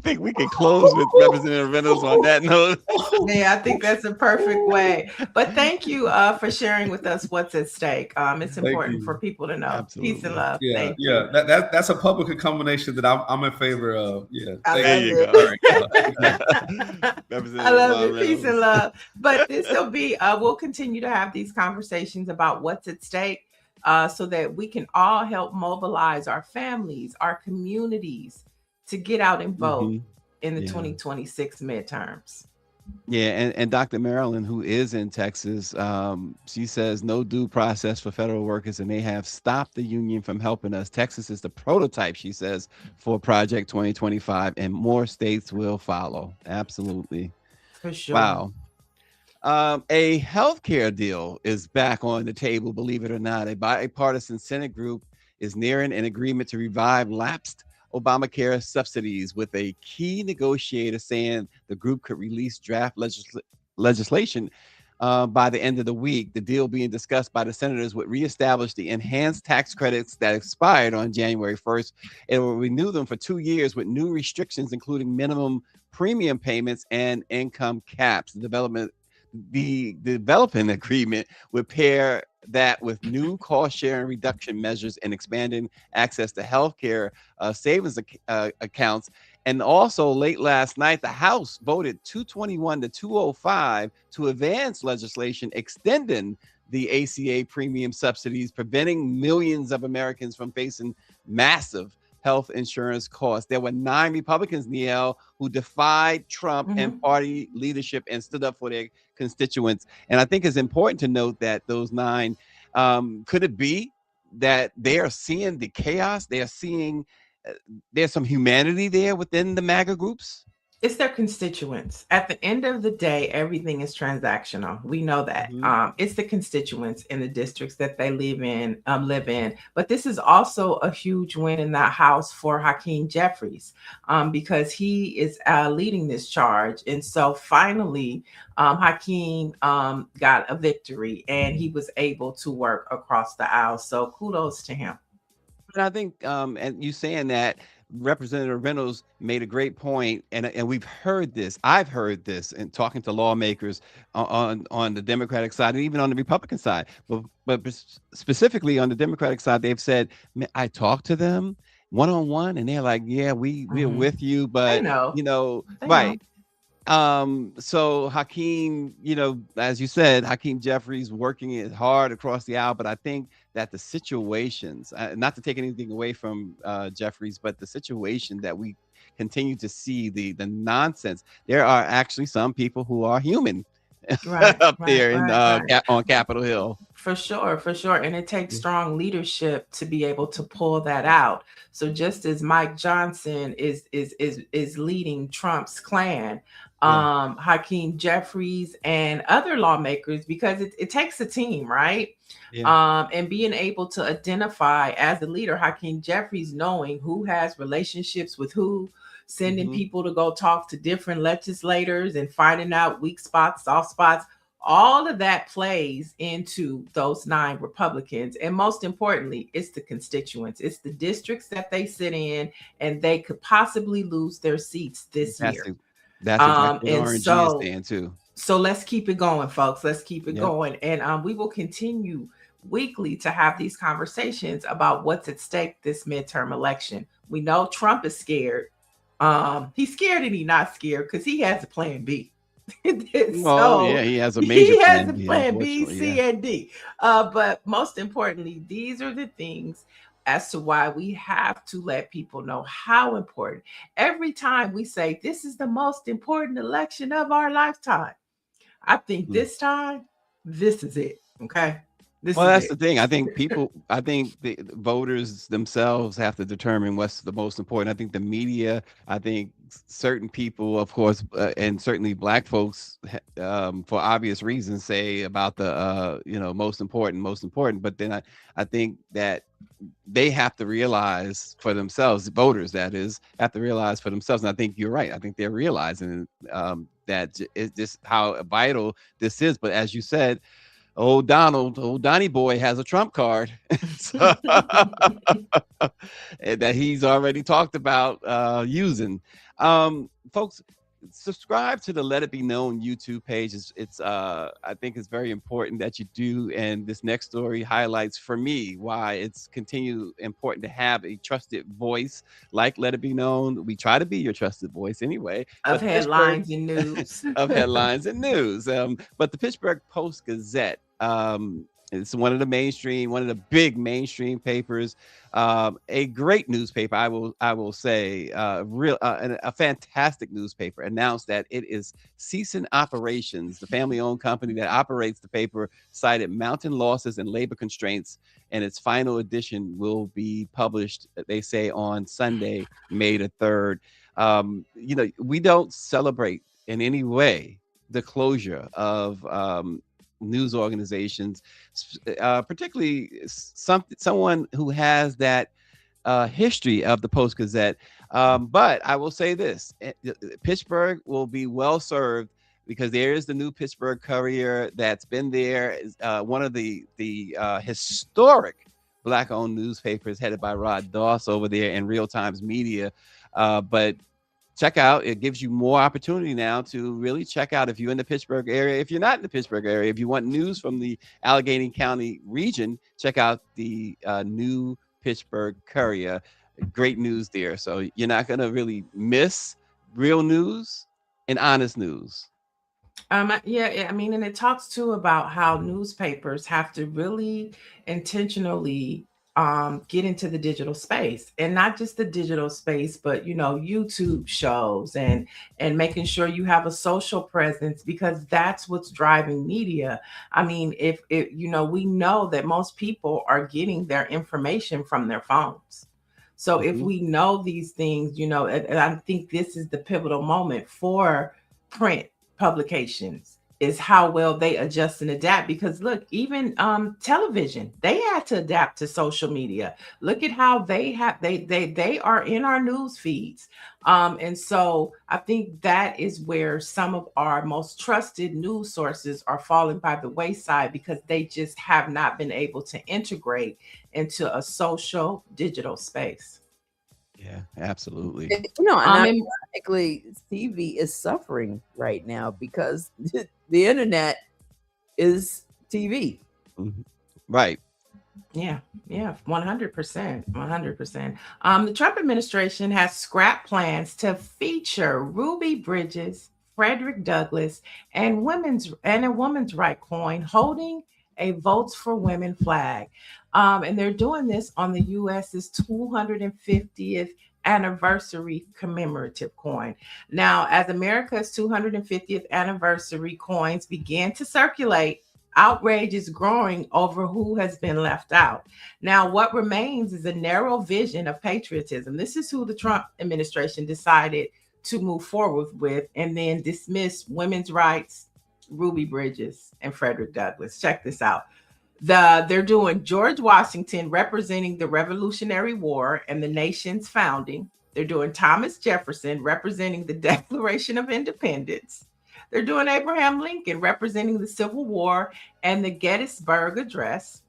think we can close with Representative Reynolds on that note. Yeah, I think that's a perfect way. But thank you for sharing with us what's at stake. It's important for people to know. Absolutely. Peace and love. Yeah, that's a public combination that I'm in favor of. Yeah, there you go. I love it. Peace and love. But this will be, we'll continue to have these conversations about what's at stake so that we can all help mobilize our families, our communities to get out and vote in the 2026 midterms. Yeah, and Dr. Marilyn, who is in Texas, she says no due process for federal workers, and they have stopped the union from helping us. Texas is the prototype, she says, for Project 2025, and more states will follow. Absolutely. For sure. Wow. A healthcare deal is back on the table, believe it or not. A bipartisan Senate group is nearing an agreement to revive lapsed Obamacare subsidies, with a key negotiator saying the group could release draft legislation by the end of the week. The deal being discussed by the senators would reestablish the enhanced tax credits that expired on January 1st. It will renew them for 2 years with new restrictions, including minimum premium payments and income caps. The developing agreement would pair that with new cost sharing reduction measures and expanding access to healthcare savings accounts. And also late last night, the House voted 221 to 205 to advance legislation extending the ACA premium subsidies, preventing millions of Americans from facing massive health insurance costs. There were 9 Republicans, Niele, who defied Trump and party leadership and stood up for their constituents. And I think it's important to note that those 9, could it be that they are seeing the chaos? They are seeing there's some humanity there within the MAGA groups? It's their constituents. At the end of the day, everything is transactional. We know that. It's the constituents in the districts that they live in. But this is also a huge win in that House for Hakeem Jeffries, because he is leading this charge. And so finally, Hakeem got a victory, and he was able to work across the aisle. So kudos to him. And I think, and you saying that, Representative Reynolds made a great point, and we've heard this. I've heard this in talking to lawmakers on the Democratic side and even on the Republican side. But specifically on the Democratic side, they've said, I talked to them one-on-one, and they're like, yeah, we're with you, but right. So Hakeem, as you said, Hakeem Jeffries working it hard across the aisle, but I think that the situations, not to take anything away from Jeffries, but the situation that we continue to see, the nonsense, there are actually some people who are human on Capitol Hill. For sure. And it takes strong leadership to be able to pull that out. So just as Mike Johnson is leading Trump's clan, Hakeem Jeffries and other lawmakers, because it takes a team, right? And being able to identify as a leader, Hakeem Jeffries knowing who has relationships with who, sending people to go talk to different legislators and finding out weak spots, soft spots. All of that plays into those 9 Republicans. And most importantly, it's the constituents. It's the districts that they sit in, and they could possibly lose their seats this year. That's exactly what RNG is saying too. So let's keep it going, folks. Let's keep it going. And we will continue weekly to have these conversations about what's at stake this midterm election. We know Trump is scared. He's scared and he's not scared because he has a plan B. He has a major plan B, C, and D. But most importantly, these are the things as to why we have to let people know how important. Every time we say this is the most important election of our lifetime, I think this time, this is it. Okay. This Well, is that's it. the thing. I think the voters themselves have to determine what's the most important. I think the media, I think certain people, of course, and certainly Black folks, for obvious reasons, say about the, most important. But then I think that they have to realize for themselves, voters, that is, have to realize for themselves. And I think you're right. I think they're realizing that it's just how vital this is. But as you said, old Donnie boy has a trump card so, that he's already talked about using. Folks, subscribe to the Let It Be Known YouTube page. It's I think it's very important that you do. And this next story highlights for me why it's continue important to have a trusted voice like Let It Be Known. We try to be your trusted voice anyway. Of But headlines and news. of headlines and news. But the Pittsburgh Post-Gazette, it's one of the big mainstream papers, a great newspaper, I will say, a fantastic newspaper, announced that it is ceasing operations. The family-owned company that operates the paper cited mounting losses and labor constraints, and its final edition will be published, they say, on Sunday, May the 3rd. We don't celebrate in any way the closure of news organizations, particularly someone who has that history of the Post-Gazette. But I will say this, Pittsburgh will be well served because there is the new Pittsburgh Courier that's been there, one of the historic Black-owned newspapers headed by Rod Doss over there in Real Times Media. But check out, it gives you more opportunity now to really check out if you're in the Pittsburgh area. If you're not in the Pittsburgh area, if you want news from the Allegheny County region, check out the new Pittsburgh Courier. Great news there. So you're not going to really miss real news and honest news. Yeah, I mean, and it talks too about how newspapers have to really intentionally get into the digital space, and not just the digital space, but YouTube shows and making sure you have a social presence, because that's what's driving media. I mean, if we know that most people are getting their information from their phones. So if we know these things, and I think this is the pivotal moment for print publications, is how well they adjust and adapt. Because look, even television, they had to adapt to social media. Look at how they are in our news feeds. And so I think that is where some of our most trusted news sources are falling by the wayside, because they just have not been able to integrate into a social digital space. Yeah, absolutely. And ironically, TV is suffering right now because the internet is TV. Right. Yeah, 100%. 100%. The Trump administration has scrapped plans to feature Ruby Bridges, Frederick Douglass, and a women's right coin holding a Votes for Women flag. And they're doing this on the U.S.'s 250th anniversary commemorative coin. Now, as America's 250th anniversary coins begin to circulate, outrage is growing over who has been left out. Now, what remains is a narrow vision of patriotism. This is who the Trump administration decided to move forward with, and then dismiss women's rights, Ruby Bridges, and Frederick Douglass. Check this out. They're doing George Washington representing the Revolutionary War and the nation's founding. They're doing Thomas Jefferson representing the Declaration of Independence. They're doing Abraham Lincoln representing the Civil War and the Gettysburg Address.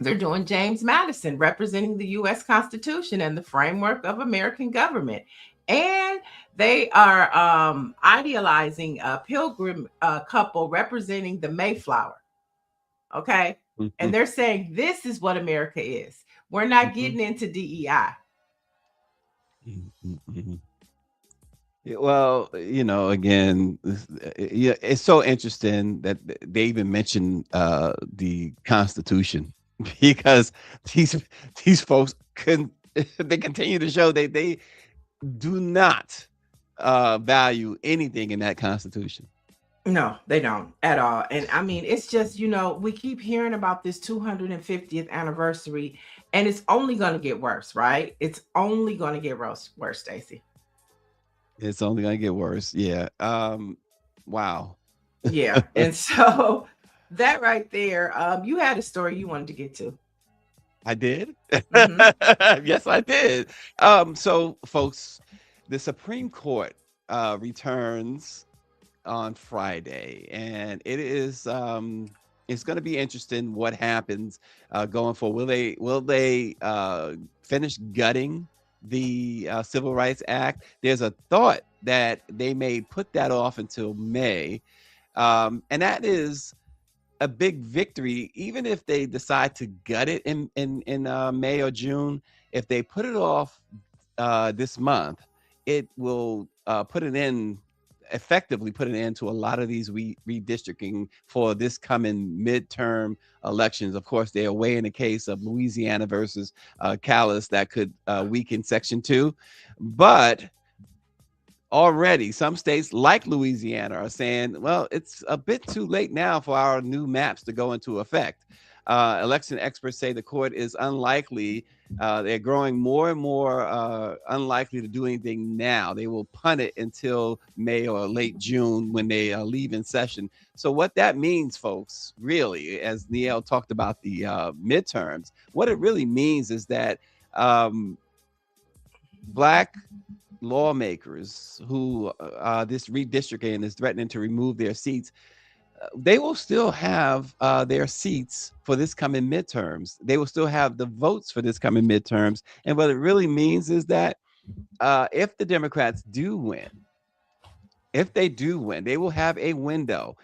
They're doing James Madison representing the U.S. Constitution and the framework of American government. And they are idealizing a Pilgrim couple representing the Mayflower. Okay. And they're saying this is what America is. We're not getting into DEI. Yeah, well, again, it's so interesting that they even mention the Constitution, because these folks they continue to show they do not value anything in that Constitution. No, they don't at all. And I mean, it's just, we keep hearing about this 250th anniversary, and it's only going to get worse, right? It's only going to get worse, Stacy. It's only gonna get worse. Yeah. Wow. Yeah. And so that right there, you had a story you wanted to get to. I did. Mhm. Yes, I did. So folks, the Supreme Court returns on Friday, and it's going to be interesting what happens going forward. Will they finish gutting the Civil Rights Act? There's a thought that they may put that off until May, and that is a big victory. Even if they decide to gut it in May or June, if they put it off this month, it will effectively put an end to a lot of these redistricting for this coming midterm elections. Of course, they're away in the case of Louisiana versus Calais that could weaken Section 2. But already some states like Louisiana are saying, well, it's a bit too late now for our new maps to go into effect. Election experts say the court is unlikely. They're growing more and more unlikely to do anything now. They will punt it until May or late June when they leave in session. So what that means, folks, really, as Niele talked about the midterms, what it really means is that Black lawmakers who this redistricting is threatening to remove their seats, they will still have their seats for this coming midterms. They will still have the votes for this coming midterms. And what it really means is that if the Democrats do win, they will have a window,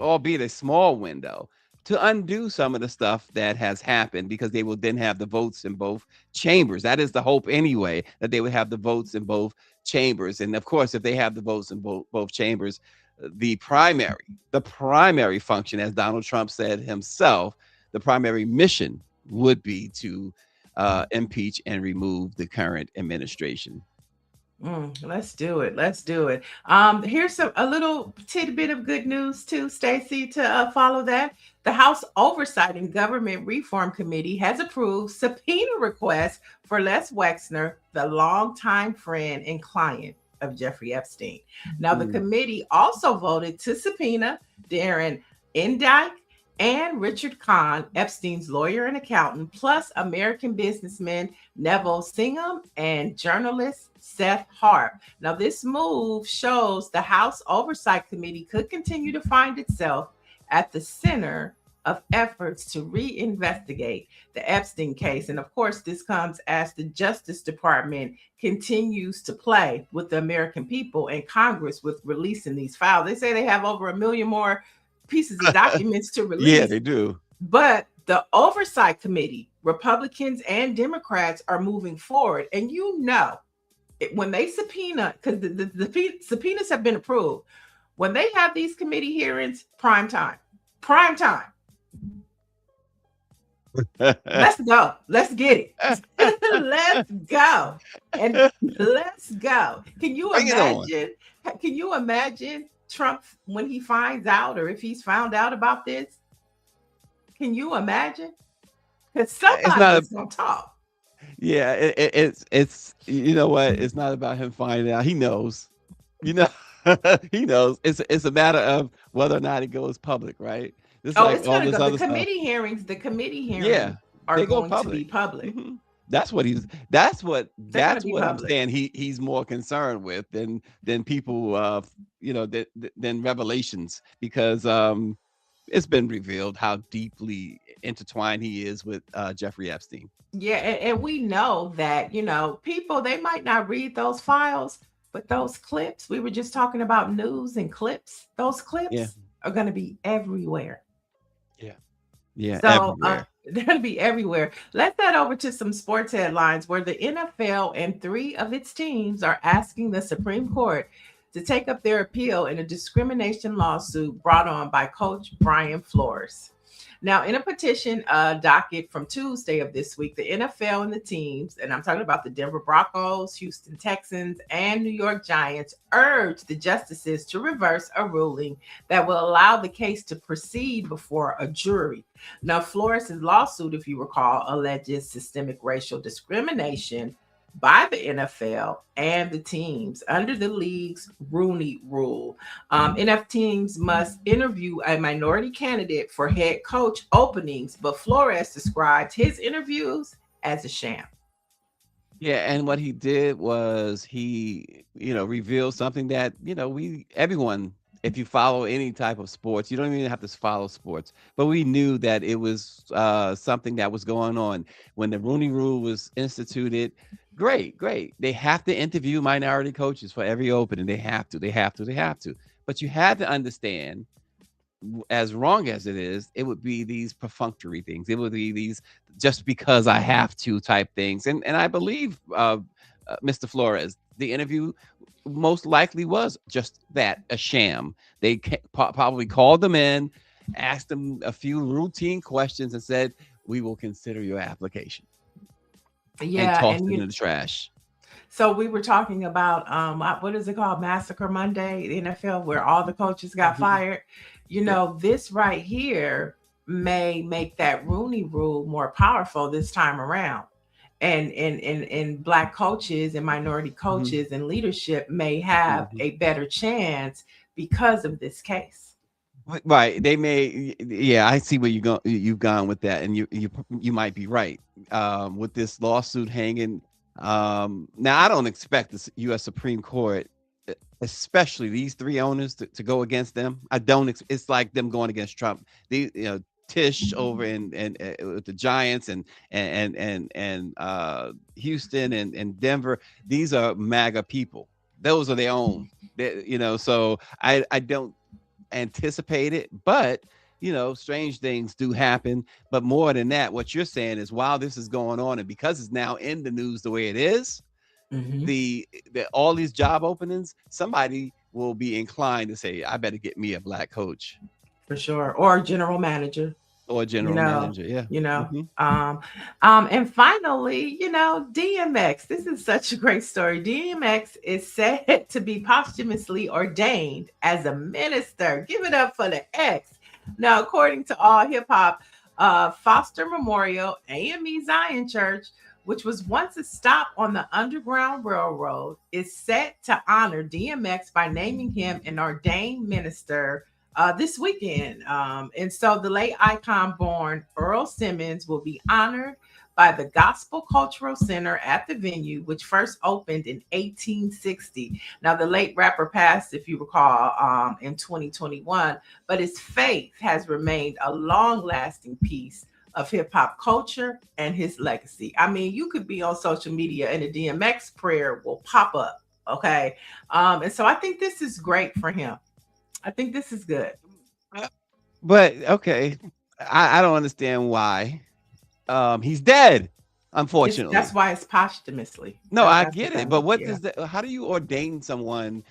albeit a small window, to undo some of the stuff that has happened, because they will then have the votes in both chambers. That is the hope anyway, that they would have the votes in both chambers. And of course, if they have the votes in both chambers, the primary function, as Donald Trump said himself, the primary mission would be to impeach and remove the current administration. Let's do it. Let's do it. Here's a little tidbit of good news too, Stacy, to follow that. The House Oversight and Government Reform Committee has approved subpoena requests for Les Wexner, the longtime friend and client of Jeffrey Epstein. Now, the committee also voted to subpoena Darren Endike and Richard Kahn, Epstein's lawyer and accountant, plus American businessman Neville Singham and journalist Seth Harp. Now, this move shows the House Oversight Committee could continue to find itself at the center of efforts to reinvestigate the Epstein case. And of course, this comes as the Justice Department continues to play with the American people and Congress with releasing these files. They say they have over 1 million more pieces of documents to release. Yeah, they do. But the Oversight Committee, Republicans and Democrats, are moving forward. And when they subpoena, because the subpoenas have been approved, when they have these committee hearings, prime time. Let's go. Let's get it. Let's go. And let's go. Can you imagine? Can you imagine Trump when he finds out, or if he's found out about this? Can you imagine? Because somebody's going to talk. Yeah, it's you know what? It's not about him finding out. He knows. He knows. It's a matter of whether or not it goes public, right? It's going to go. The committee hearings are going to be public. Mm-hmm. That's what I'm saying. He's more concerned with than people than revelations, because it's been revealed how deeply intertwined he is with Jeffrey Epstein. Yeah, and we know that people, they might not read those files, but those clips, we were just talking about news and clips. Those clips are going to be everywhere. Yeah, so everywhere. They're going to be everywhere. Let's head over to some sports headlines, where the NFL and 3 of its teams are asking the Supreme Court to take up their appeal in a discrimination lawsuit brought on by Coach Brian Flores. Now, in a petition docket from Tuesday of this week, the NFL and the teams, and I'm talking about the Denver Broncos, Houston Texans, and New York Giants, urged the justices to reverse a ruling that will allow the case to proceed before a jury. Now, Flores' lawsuit, if you recall, alleges systemic racial discrimination by the NFL and the teams under the league's Rooney Rule. NFL teams must interview a minority candidate for head coach openings, but Flores described his interviews as a sham. Yeah, and what he did was he, revealed something that, everyone, if you follow any type of sports, you don't even have to follow sports, but we knew that it was something that was going on when the Rooney Rule was instituted. Great. They have to interview minority coaches for every opening. They have to. But you had to understand, as wrong as it is, it would be these perfunctory things. It would be these just because I have to type things. And I believe Mr. Flores, the interview most likely was just that, a sham. They probably called them in, asked them a few routine questions and said, we will consider your application. Yeah, and tossed it in the trash. So we were talking about what is it called? Massacre Monday, the NFL, where all the coaches got fired. This right here may make that Rooney Rule more powerful this time around. And Black coaches and minority coaches and leadership may have a better chance because of this case. Right. They may. Yeah, I see where you've gone with that. And you might be right with this lawsuit hanging. Now, I don't expect the U.S. Supreme Court, especially these three owners, to go against them. I don't. It's like them going against Trump. Tish over in with the Giants and Houston and Denver. These are MAGA people. Those are their own. So I don't anticipate it, but strange things do happen. But more than that, what you're saying is, while this is going on, and because it's now in the news the way it is, the all these job openings, somebody will be inclined to say, I better get me a Black coach. For sure. Or general manager. Manager, yeah. And finally, DMX. This is such a great story. DMX is said to be posthumously ordained as a minister. Give it up for the X. Now, according to All Hip Hop, Foster Memorial AME Zion Church, which was once a stop on the Underground Railroad, is set to honor DMX by naming him an ordained minister this weekend. And so the late icon born Earl Simmons will be honored by the Gospel Cultural Center at the venue, which first opened in 1860. Now, the late rapper passed, if you recall, in 2021, but his faith has remained a long-lasting piece of hip-hop culture and his legacy. I mean, you could be on social media and a DMX prayer will pop up, okay? And so I think this is great for him. I think this is good. But okay, I don't understand why. He's dead, unfortunately. That's why it's posthumously. No, I get it. But what does that? How do you ordain someone?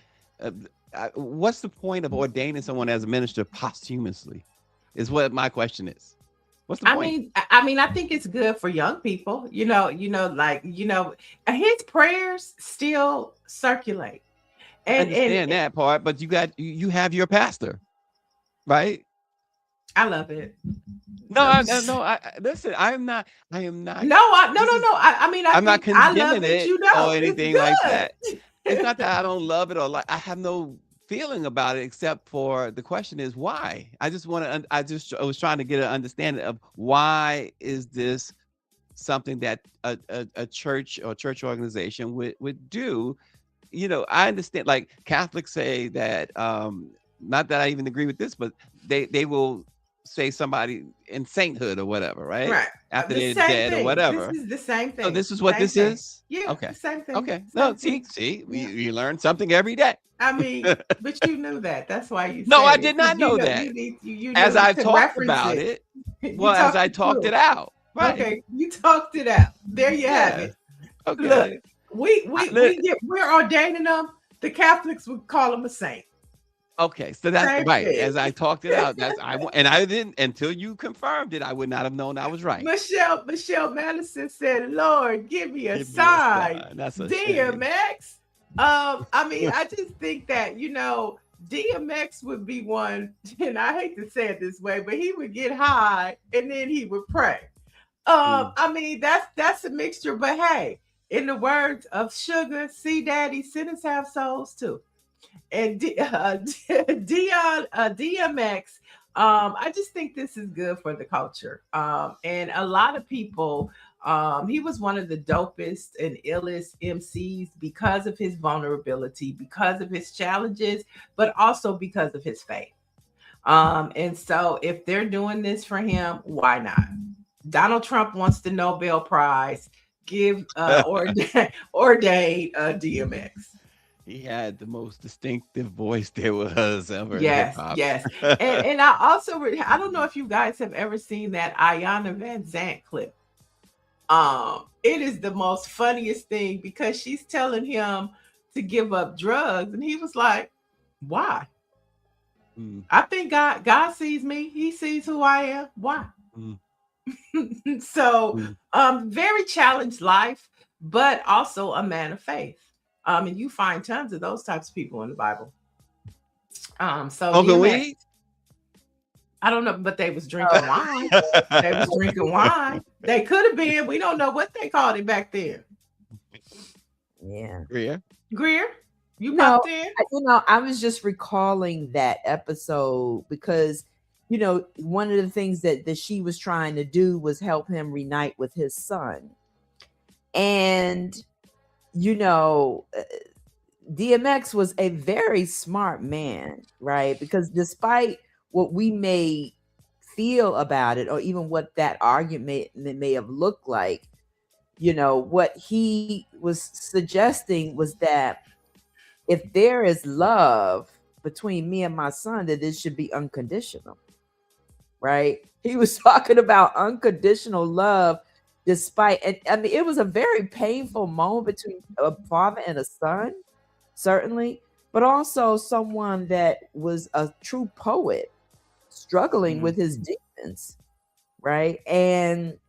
What's the point of ordaining someone as a minister posthumously? Is what my question is. What's the point? I mean, I think it's good for young people. His prayers still circulate. I understand that part, but you have your pastor, right? I love it. No, listen. I am not. No. I mean, I'm not condemning it, or anything like that. It's not that I don't love it or like I have no feeling about it, except for the question is why. I was trying to get an understanding of why is this something that a church or church organization would do. I understand, like Catholics say that, not that I even agree with this, but they will say somebody in sainthood or whatever, right? After they're dead or whatever. This is the same thing. So this is what this is? Yeah. Okay. Same thing. Okay. No, see, we learn something every day. I mean, but you knew that. That's why you. No, I did not know that. As I talked about it. Well, as I talked it out. Right. Okay, you talked it out. There you have it. Okay. Look, we're ordaining them. The Catholics would call him a saint. Okay, so that's Same right. thing. As I talked it out, and I didn't until you confirmed it. I would not have known I was right. Michelle Madison said, "Lord, give me a Give me a sign." sign. That's a shame. DMX. I mean, I just think that DMX would be one, and I hate to say it this way, but he would get high and then he would pray. I mean, that's a mixture, but hey, in the words of Sugar, see, Daddy, sinners have souls too. And DMX, I just think this is good for the culture. And a lot of people, he was one of the dopest and illest MCs because of his vulnerability, because of his challenges, but also because of his faith. And so if they're doing this for him, why not? Donald Trump wants the Nobel Prize. Give ordain DMX. He had the most distinctive voice there was ever. Yes, in hip-hop. yes. And I also, I don't know if you guys have ever seen that Ayanna Van Zant clip. It is the most funniest thing because she's telling him to give up drugs, and he was like, "Why? I think God sees me. He sees who I am. Why?" So, very challenged life, but also a man of faith. And you find tons of those types of people in the Bible. So DMX, I don't know, but they was drinking wine. They was drinking wine. They could have been. We don't know what they called it back then. Yeah. Greer, you No, popped in? I was just recalling that episode because, one of the things that she was trying to do was help him reunite with his son. And, DMX was a very smart man, right? Because despite what we may feel about it, or even what that argument may have looked like, what he was suggesting was that if there is love between me and my son, that this should be unconditional, right? He was talking about unconditional love despite, and I mean, it was a very painful moment between a father and a son, certainly, but also someone that was a true poet struggling with his demons, right? And,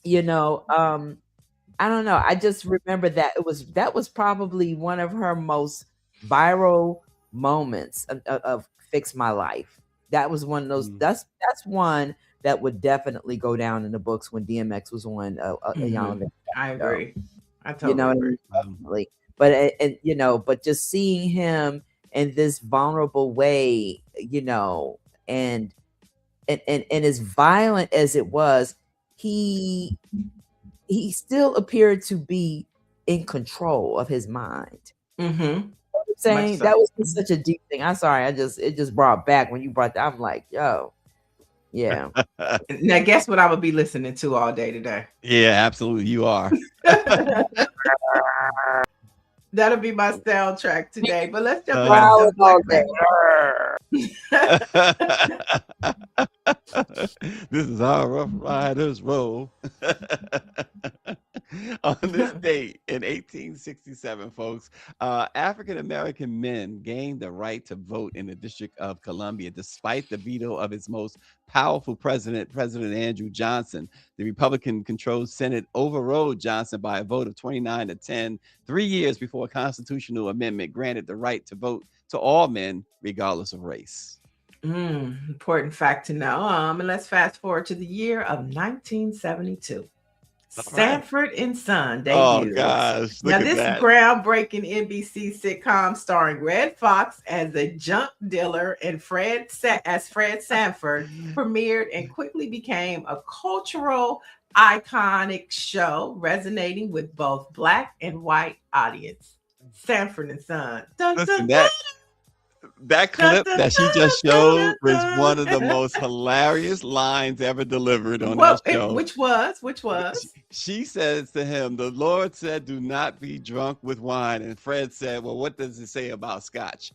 I don't know. I just remember that that was probably one of her most viral moments of Fix My Life. That was one of those. That's one that would definitely go down in the books when DMX was on a young. I agree. I totally agree. But but just seeing him in this vulnerable way, and as violent as it was, he still appeared to be in control of his mind. Saying that was just such a deep thing. I'm sorry, it just brought back when you brought that. I'm like, yo, yeah. Now guess what I would be listening to all day today? Yeah, absolutely, you are. That'll be my soundtrack today. But let's jump This is how Rough Riders roll. On this date in 1867, folks, African-American men gained the right to vote in the District of Columbia despite the veto of its most powerful president, President Andrew Johnson. The Republican-controlled Senate overrode Johnson by a vote of 29-10, 3 years before a constitutional amendment granted the right to vote to all men, regardless of race. Important fact to know. And let's fast forward to the year of 1972. Sanford and Son debuted. Oh gosh! Now this groundbreaking NBC sitcom starring Red Fox as a junk dealer and Fred Sanford premiered and quickly became a cultural iconic show, resonating with both Black and white audience. Sanford and Son. Listen, that clip that she just showed was one of the most hilarious lines ever delivered on that show. Which was? She says to him, "The Lord said, do not be drunk with wine." And Fred said, "Well, what does it say about scotch?"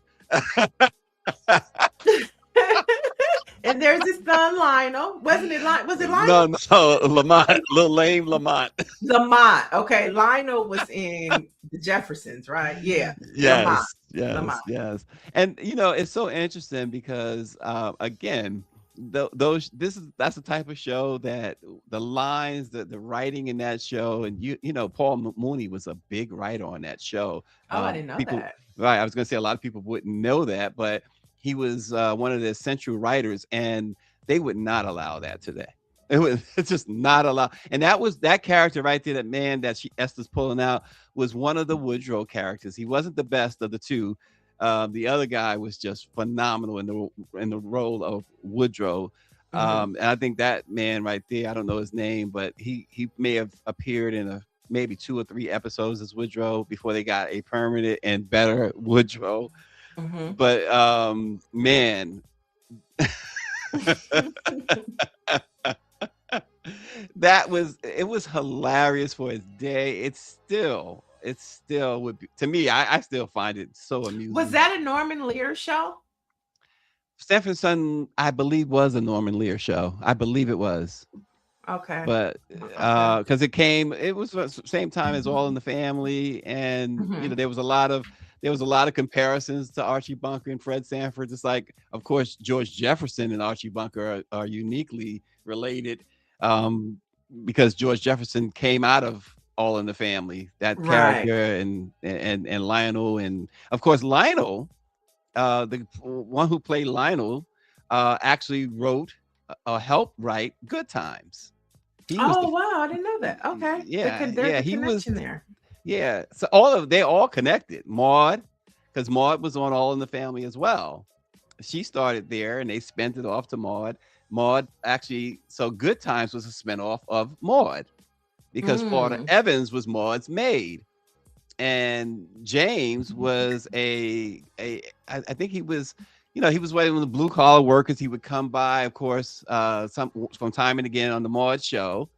And there's his son Lionel. Was it Lionel? No, Lamont, little lame Lamont. Lamont. Okay, Lionel was in the Jeffersons, right? Yeah. Yes. Yes, yes. And it's so interesting because again, that's the type of show that the lines, the writing in that show, and Paul Mooney was a big writer on that show. Oh, I didn't know People, that. right? I was going to say a lot of people wouldn't know that, but he was one of the essential writers, and they would not allow that today. It's just not allowed. And that character right there, that man that Esther's pulling out, was one of the Woodrow characters. He wasn't the best of the two. The other guy was just phenomenal in the role of Woodrow. And I think that man right there, I don't know his name, but he may have appeared in maybe 2 or 3 episodes as Woodrow before they got a permanent and better Woodrow. But man. It was hilarious for its day. It still would be, to me, I still find it so amusing. Was that a Norman Lear show? Sanford Son, I believe, was a Norman Lear show. I believe it was. Okay. But because it was the same time as All in the Family, and there was a lot of comparisons to Archie Bunker and Fred Sanford. It's like, of course, George Jefferson and Archie Bunker are uniquely related, because George Jefferson came out of All in the Family, that character, and Lionel, and of course Lionel, the one who played Lionel, actually helped write Good Times. Wow, I didn't know that. Okay. Yeah, he was there. Yeah, so they all connected. Maude, because Maude was on All in the Family as well. She started there, and they spent it off to Maude. Maude actually, so Good Times was a spinoff of Maude, because Florida Evans was Maude's maid, and James was I think he was, he was one of the blue collar workers. He would come by, of course, from time and again on the Maude show.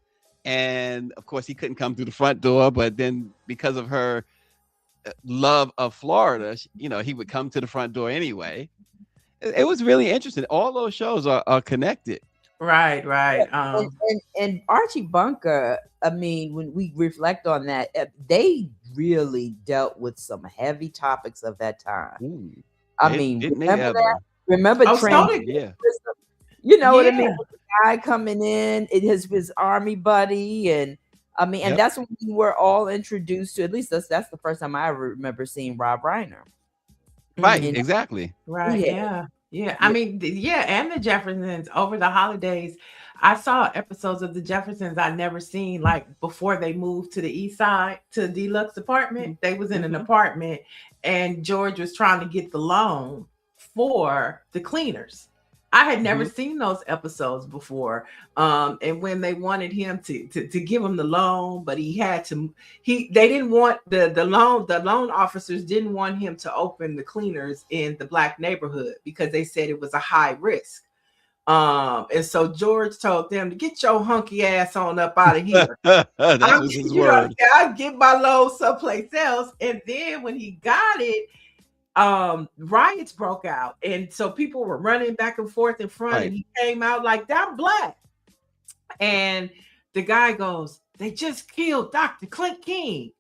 And of course, he couldn't come through the front door, but then because of her love of Florida, he would come to the front door anyway. It was really interesting. All those shows are connected. Right. And Archie Bunker, I mean, when we reflect on that, they really dealt with some heavy topics of that time. Remember that? Remember yeah. What I mean? The guy coming in, his army buddy, and and that's when we were all introduced to. At least that's the first time I remember seeing Rob Reiner. Right, exactly. Right, yeah. I mean, and the Jeffersons over the holidays. I saw episodes of the Jeffersons I'd never seen, like before they moved to the east side to a deluxe apartment. They was in an apartment, and George was trying to get the loan for the cleaners. I had never seen those episodes before. And when they wanted him to give him the loan, but they didn't want the loan officers didn't want him to open the cleaners in the Black neighborhood because they said it was a high risk. And so George told them to get your hunky ass on up out of here. That was his word. I'll get my loan someplace else. And then when he got it, riots broke out, and so people were running back and forth in front, and he came out like, "I'm Black," and the guy goes, "They just killed Dr. Clint King."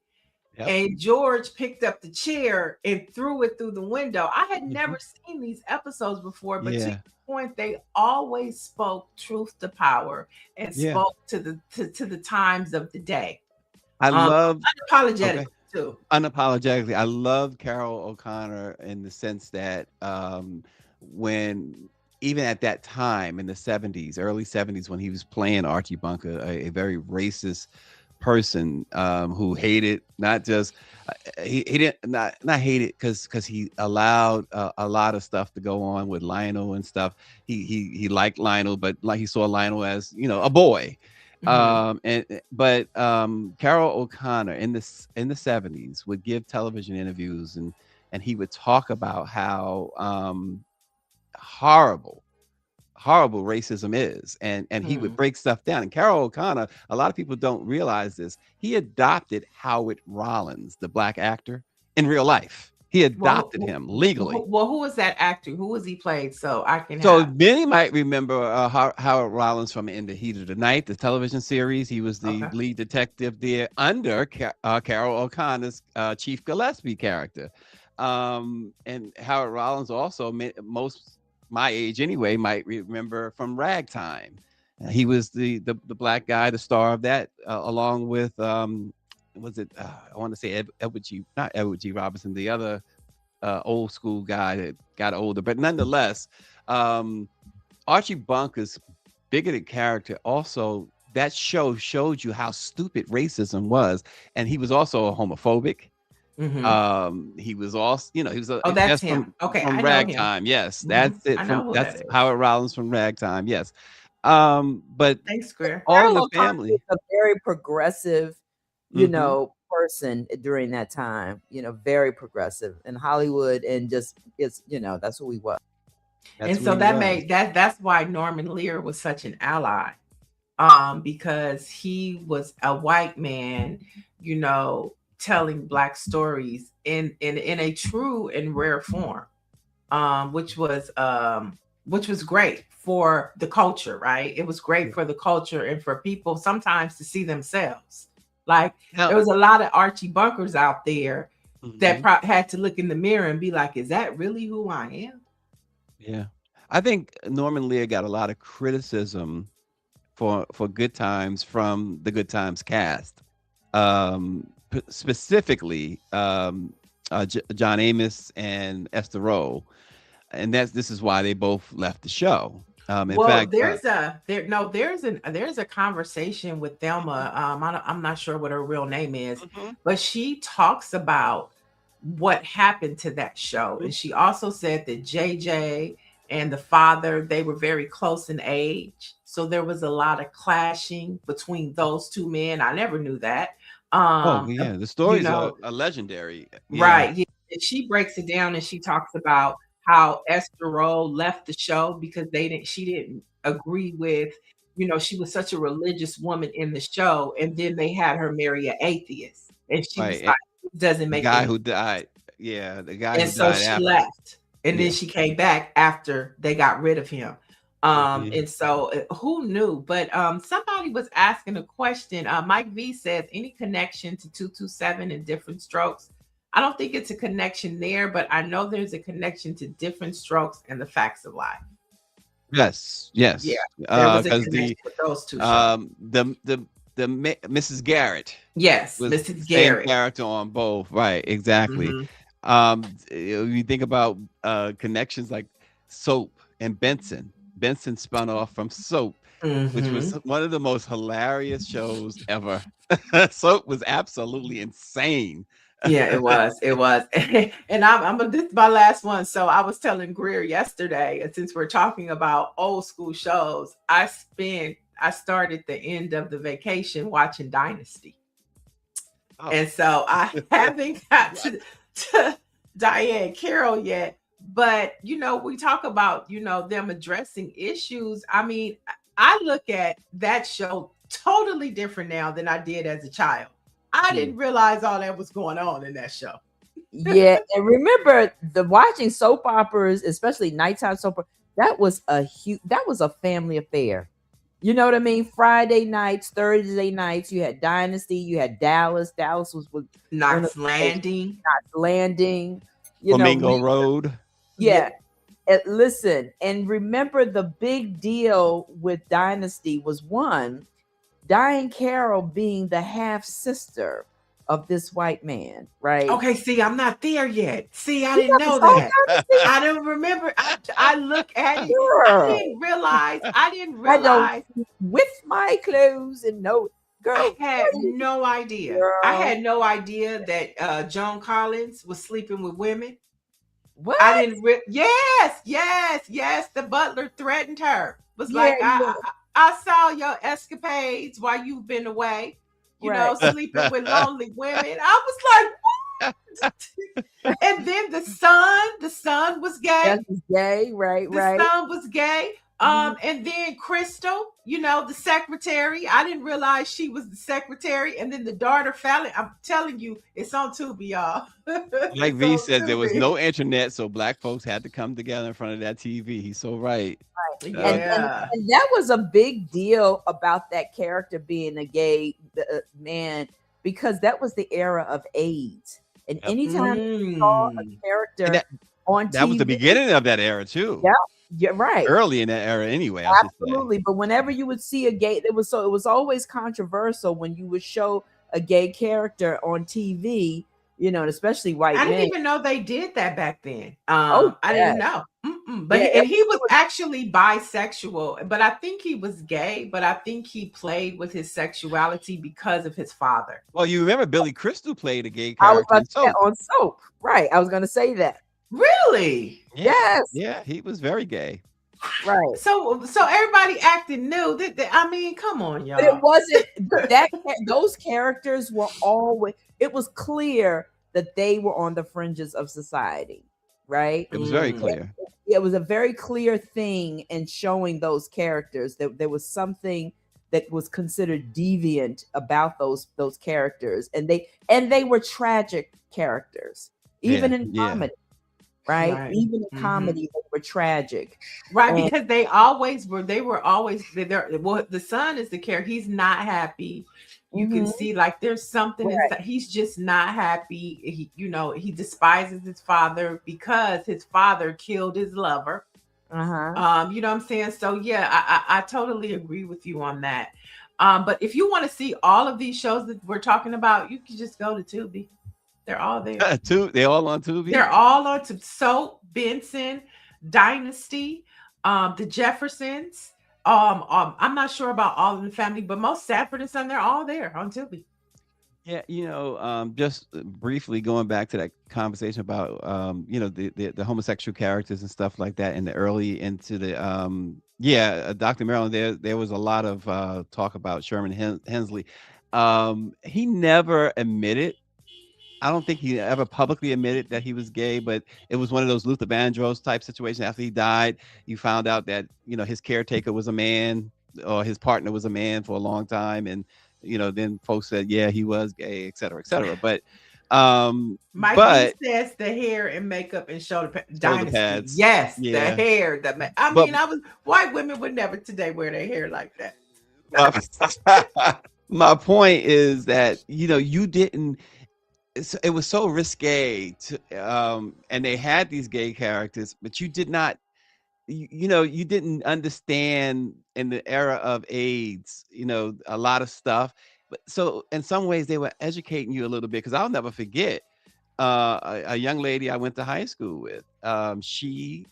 And George picked up the chair and threw it through the window. I had never seen these episodes before, but to the point, they always spoke truth to power and spoke to the times of the day. I love unapologetic. Too. Unapologetically, I love Carol O'Connor in the sense that when even at that time in the 70s, early 70s, when he was playing Archie Bunker, a very racist person who hated not just he didn't not hate it because he allowed a lot of stuff to go on with Lionel and stuff. He liked Lionel, but like he saw Lionel as a boy. Carol O'Connor in the 70s would give television interviews, and he would talk about how horrible racism is, and he would break stuff down. And Carol O'Connor, a lot of people don't realize this, he adopted Howard Rollins, the Black actor, in real life. He adopted him legally. Well, who was that actor? Who was he played? So I can. So many might remember Howard Rollins from In the Heat of the Night, the television series. He was the lead detective there under Carol O'Connor's Chief Gillespie character. And Howard Rollins also, most my age anyway, might remember from Ragtime. He was the black guy, the star of that, along with was it? I want to say Edward G. Not Edward G. Robinson, the other old school guy that got older, but nonetheless, Archie Bunker's bigoted character also. That show showed you how stupid racism was, and he was also a homophobic. He was also, he was a, that's him. Okay, from I know Ragtime. him. Yes, that's it. That's Howard Rollins from Ragtime. Yes. But thanks, Square. All in the Family, a very progressive, person during that time. Very progressive in Hollywood, and just it's that's who we were. And so that's why Norman Lear was such an ally. Because he was a white man, telling Black stories in a true and rare form, which was great for the culture, right? It was great for the culture and for people sometimes to see themselves. Like there was a lot of Archie Bunkers out there that had to look in the mirror and be like, is that really who I am? Yeah. I think Norman Lear got a lot of criticism for Good Times from the Good Times cast, specifically John Amos and Esther Rowe, and this is why they both left the show. In fact, there's a conversation with Thelma. I'm not sure what her real name is, but she talks about what happened to that show, and she also said that JJ and the father, they were very close in age. So there was a lot of clashing between those two men. I never knew that. The stories are legendary. Yeah. Right. Yeah. And she breaks it down and she talks about how Esther Rowe left the show because she didn't agree with, she was such a religious woman in the show. And then they had her marry an atheist. And she was like, it doesn't make the guy who died. Yeah, the guy and who so died she after. left. And then she came back after they got rid of him. And so who knew? But somebody was asking a question. Mike V says, any connection to 227 and Different Strokes? I don't think it's a connection there, but I know there's a connection to Different Strokes and The Facts of Life. Yes. Yeah. There was a connection with those two shows. The Mrs. Garrett. Yes, Mrs. Garrett. Same character on both. Right, exactly. You think about connections like Soap and Benson. Benson spun off from Soap, which was one of the most hilarious shows ever. Soap was absolutely insane. Yeah, it was. And this is my last one. So I was telling Greer yesterday, and since we're talking about old school shows, I started the end of the vacation watching Dynasty. And so I haven't got to Diane Carroll yet, but we talk about them addressing issues. I mean, I look at that show totally different now than I did as a child. I didn't realize all that was going on in that show. Yeah, and remember watching soap operas, especially nighttime soap opera, that was a family affair. You know what I mean? Friday nights, Thursday nights, you had Dynasty, you had Dallas. Dallas was with Knots Landing. Flamingo Road. Yeah. Listen, and remember the big deal with Dynasty was Diane Carroll being the half sister of this white man, right? Okay, see, I'm not there yet. See, I didn't know that. I don't remember. I look at it. I didn't realize. With my clothes and no, girl. I had no idea. Girl. I had no idea that Joan Collins was sleeping with women. What? I didn't. Yes. The butler threatened her. Was I saw your escapades while you've been away. Sleeping with lonely women. I was like, what? And then the son was gay. That was gay, right? The son was gay. And then Crystal, the secretary. I didn't realize she was the secretary. And then the daughter, Fallon. I'm telling you, it's on Tubi, y'all. Like V says, there was no internet, so Black folks had to come together in front of that TV. He's so right. Yeah. And that was a big deal about that character being a gay man, because that was the era of AIDS. And Yep. anytime you saw a Mm. character on That was the TV, beginning of that era too. yeah, you're right. Early in that era anyway, I should say. Absolutely. But whenever you would see a gay, it was always controversial when you would show a gay character on TV, you know, and especially white I men. didn't even know they did that back then. Oh, I yes. didn't know. But Yeah, and he was actually bisexual, but I think he was gay, but I think he played with his sexuality because of his father. Well, you remember Billy Crystal played a gay I was character about in to say Soap. on Soap. Right. I was going to say that. Really? Yeah. Yes. Yeah, he was very gay. Right. So everybody acting new. I mean, come on, y'all. But it wasn't that those characters were always, it was clear that they were on the fringes of society, right? It was very clear. It was a very clear thing in showing those characters that there was something that was considered deviant about those characters, and they were tragic characters, even in comedy. Right? Even in comedy, they were tragic. Right, because they were always there. Well, the son is the character. He's not happy. You can see like there's something inside. He's just not happy. He despises his father because his father killed his lover. You know what I'm saying? So yeah, I totally agree with you on that. But if you want to see all of these shows that we're talking about, you can just go to Tubi. They're all there. They're all on Tubi? They're all on Soap, Benson, Dynasty, the Jeffersons. I'm not sure about All in the Family, but most Sanford and Son, they're all there on Tubi. Yeah, just briefly going back to that conversation about the homosexual characters and stuff like that in the early into the Dr. Maryland, there was a lot of talk about Sherman Hensley. He never admitted, I don't think he ever publicly admitted that he was gay, but it was one of those Luther Vandross type situations. After he died, you found out that, his caretaker was a man or his partner was a man for a long time. And, then folks said, yeah, he was gay, et cetera, et cetera. But, Mike says the hair and makeup and shoulder pads. Yes, the hair. White women would never today wear their hair like that. My point is that, you didn't, it was so risque to, and they had these gay characters, but you did not, you didn't understand in the era of AIDS, a lot of stuff. But so in some ways they were educating you a little bit, because I'll never forget a young lady I went to high school with. She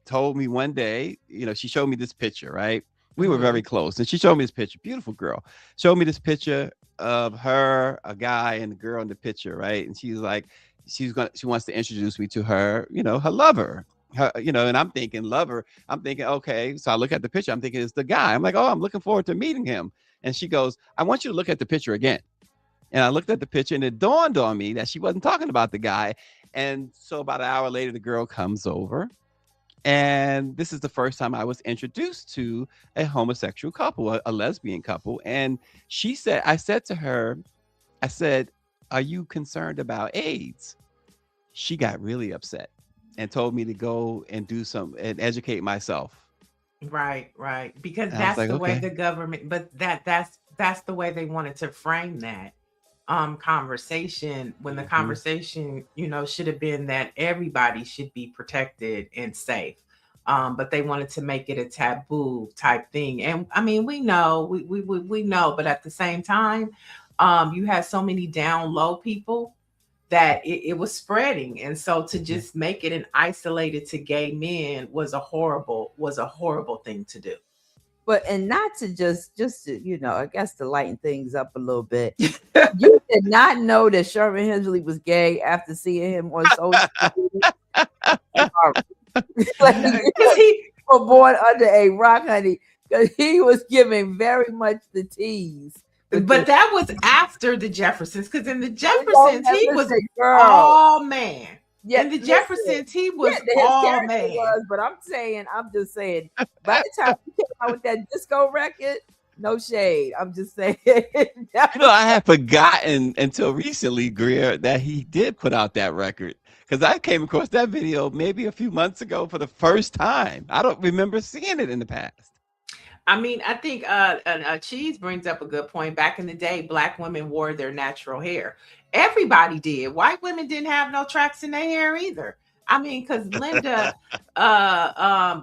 told me one day, she showed me this picture, right? We were very close, and she showed me this picture, beautiful girl, showed me this picture of her, a guy, and the girl in the picture, right? And she's like, she wants to introduce me to her, her lover, and I'm thinking lover. I'm thinking, okay. So I look at the picture. I'm thinking it's the guy. I'm like, oh, I'm looking forward to meeting him. And she goes, I want you to look at the picture again. And I looked at the picture, and it dawned on me that she wasn't talking about the guy. And so about an hour later, the girl comes over. And this is the first time I was introduced to a homosexual couple, a lesbian couple. And I said to her, are you concerned about AIDS? She got really upset and told me to go and and educate myself. Right. Because And that's like, the way okay. the government, but that's the way they wanted to frame that conversation, when the conversation, should have been that everybody should be protected and safe. But they wanted to make it a taboo type thing. And I mean, we know, we know, but at the same time, you had so many down low people that it was spreading. And so to just make it an isolated to gay men was a horrible thing to do. But and not to just to, I guess to lighten things up a little bit. You did not know that Sherman Hensley was gay after seeing him on social media. Like, he was born under a rock, honey, because he was giving very much the tease. But that was after the Jeffersons, because in the Jeffersons he was all man. Yeah, in the Jeffersons he was all man. But I'm just saying, by the time he came out with that disco record, no shade. I'm just saying. I had forgotten until recently, Greer, that he did put out that record, because I came across that video maybe a few months ago for the first time. I don't remember seeing it in the past. I mean, I think Cheese brings up a good point. Back in the day, Black women wore their natural hair. Everybody did. White women didn't have no tracks in their hair either. I mean, because Linda,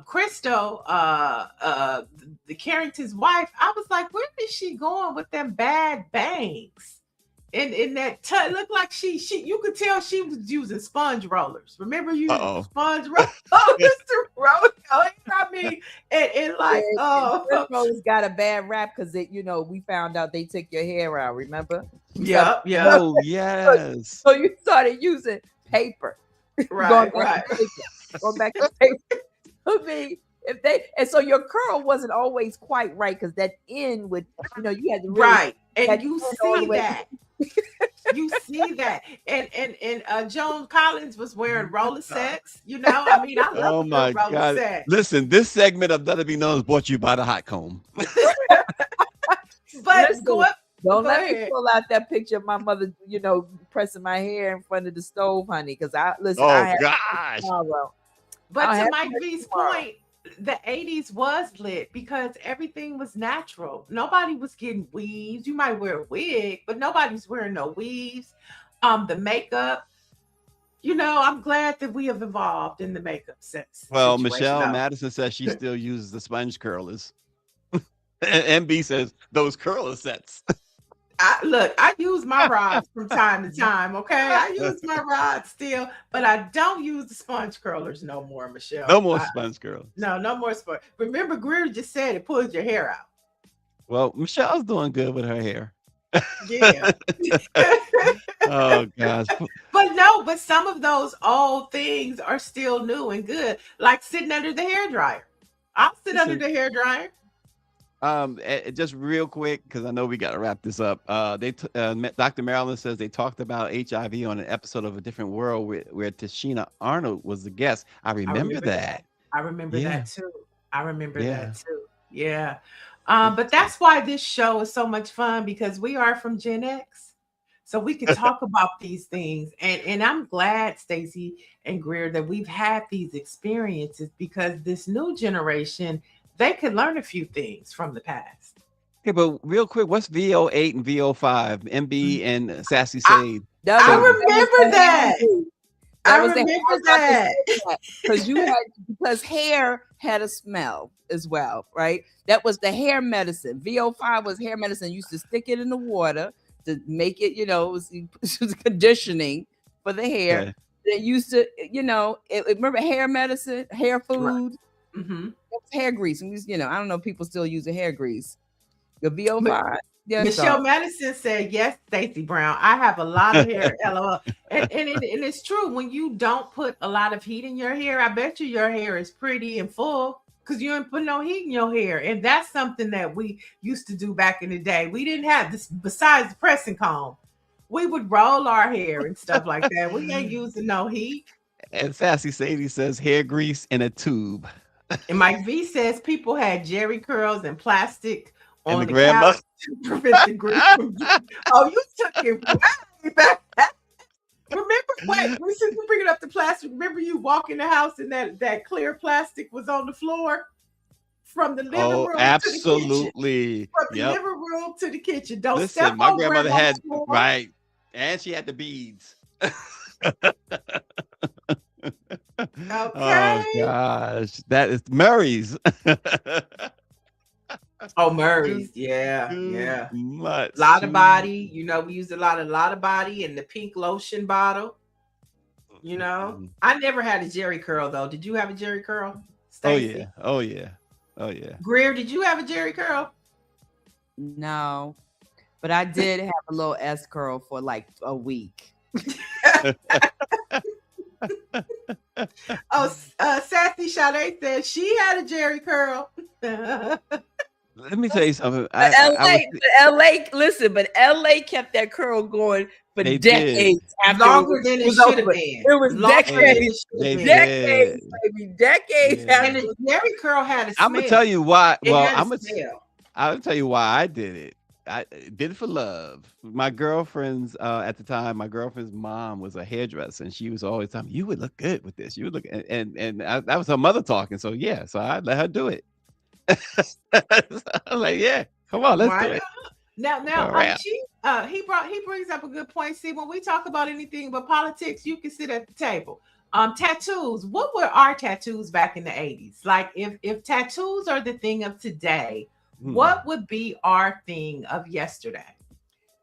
Crystal, the Carrington's wife, I was like, where is she going with them bad bangs? And that looked like she you could tell she was using sponge rollers. Remember you sponge rollers to roll your hair? I mean, and like Rose got a bad rap because we found out they took your hair out. Remember? Yeah. Oh yes. So you started using paper. Right. Going back to paper. I mean, so your curl wasn't always quite right because that end would, you had to really, right, and you see that. You see that, and Joan Collins was wearing roller sets. I mean, I love oh my roller God! set. Listen, this segment of Let It Be Known is brought to you by the hot comb. But Listen, go let me ahead. pull out that picture of my mother, pressing my hair in front of the stove, honey. Because I gosh! But to Mike V's point, the 80s was lit because everything was natural. Nobody was getting weaves. You might wear a wig, but nobody's wearing no weaves. The makeup, I'm glad that we have evolved in the makeup sense. Well, Michelle Madison says she still uses the sponge curlers. And MB says those curler sets. I use my rods from time to time. Okay, I use my rods still, but I don't use the sponge curlers no more, Michelle. No more sponge curlers. No more sponge. Remember, Greer just said it pulls your hair out. Well, Michelle's doing good with her hair. Yeah. Oh gosh. But some of those old things are still new and good, like sitting under the hair dryer. I'll sit under the hair dryer. Just real quick, because I know we got to wrap this up. Dr. Marilyn says they talked about HIV on an episode of A Different World where Tashina Arnold was the guest. I remember that. I remember that too. That too. Yeah. But that's why this show is so much fun, because we are from Gen X. So we can talk about these things. And I'm glad, Stacy and Greer, that we've had these experiences, because this new generation, they could learn a few things from the past. Okay, but real quick, what's VO8 and VO5? MB and Sassy Sade. I remember that. I remember that. Because hair had a smell as well, right? That was the hair medicine. VO5 was hair medicine. You used to stick it in the water to make it, it was conditioning for the hair. Okay. They used to, remember hair medicine, hair food. Right. Mm-hmm. Hair grease. And I don't know if people still use the hair grease. The VO5. Michelle Madison said, yes, Stacy Brown, I have a lot of hair. LOL. And it's true. When you don't put a lot of heat in your hair, I bet your hair is pretty and full because you didn't put no heat in your hair. And that's something that we used to do back in the day. We didn't have this, besides the pressing comb. We would roll our hair and stuff like that. We ain't using no heat. And Sassy Sadie says hair grease in a tube. And Mike V says people had jerry curls and plastic on the grandma couch to prevent the grease from Oh, you took it way back. Remember, since we're bringing up the plastic, remember you walk in the house and that clear plastic was on the floor from the living room absolutely. to the kitchen. From the living room to the kitchen. Don't Listen, step my on grandmother had, floor. right, and she had the beads. Okay. Oh gosh, that is Murray's. Oh, Murray's, yeah. Much. Lot of body, we used a lot of body in the pink lotion bottle. I never had a jerry curl though. Did you have a jerry curl, Stacy? Oh yeah. Greer, did you have a jerry curl? No, but I did have a little S curl for like a week. Sassy Sade said she had a jerry curl. Let me tell you something. But LA kept that curl going for decades. Longer than it should have been. It was decades. Decades, baby. Decades. Yeah. And the jerry curl had a smell. I'm gonna tell you why. I'll tell you why I did it. I did it for love. My girlfriend's at the time, my girlfriend's mom was a hairdresser, and she was always telling me, "You would look good with this. You would look," and that was her mother talking. So yeah, so I let her do it. I'm like, yeah, come on, let's do it. Now, All right. he brings up a good point. See, when we talk about anything but politics, you can sit at the table. Tattoos. What were our tattoos back in the 80s? Like, if tattoos are the thing of today, what would be our thing of yesterday?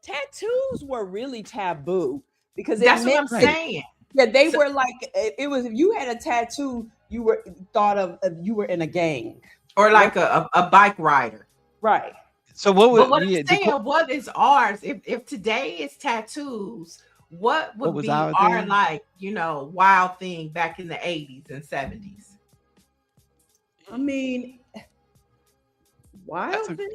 Tattoos were really taboo because that's what I'm saying. Yeah, they were like, it was, if you had a tattoo, you were thought of you were in a gang or like a bike rider, right? So what I'm saying, what is ours? If today is tattoos, what would be our thing? like, wild thing back in the 80s and 70s? I mean, wild thing?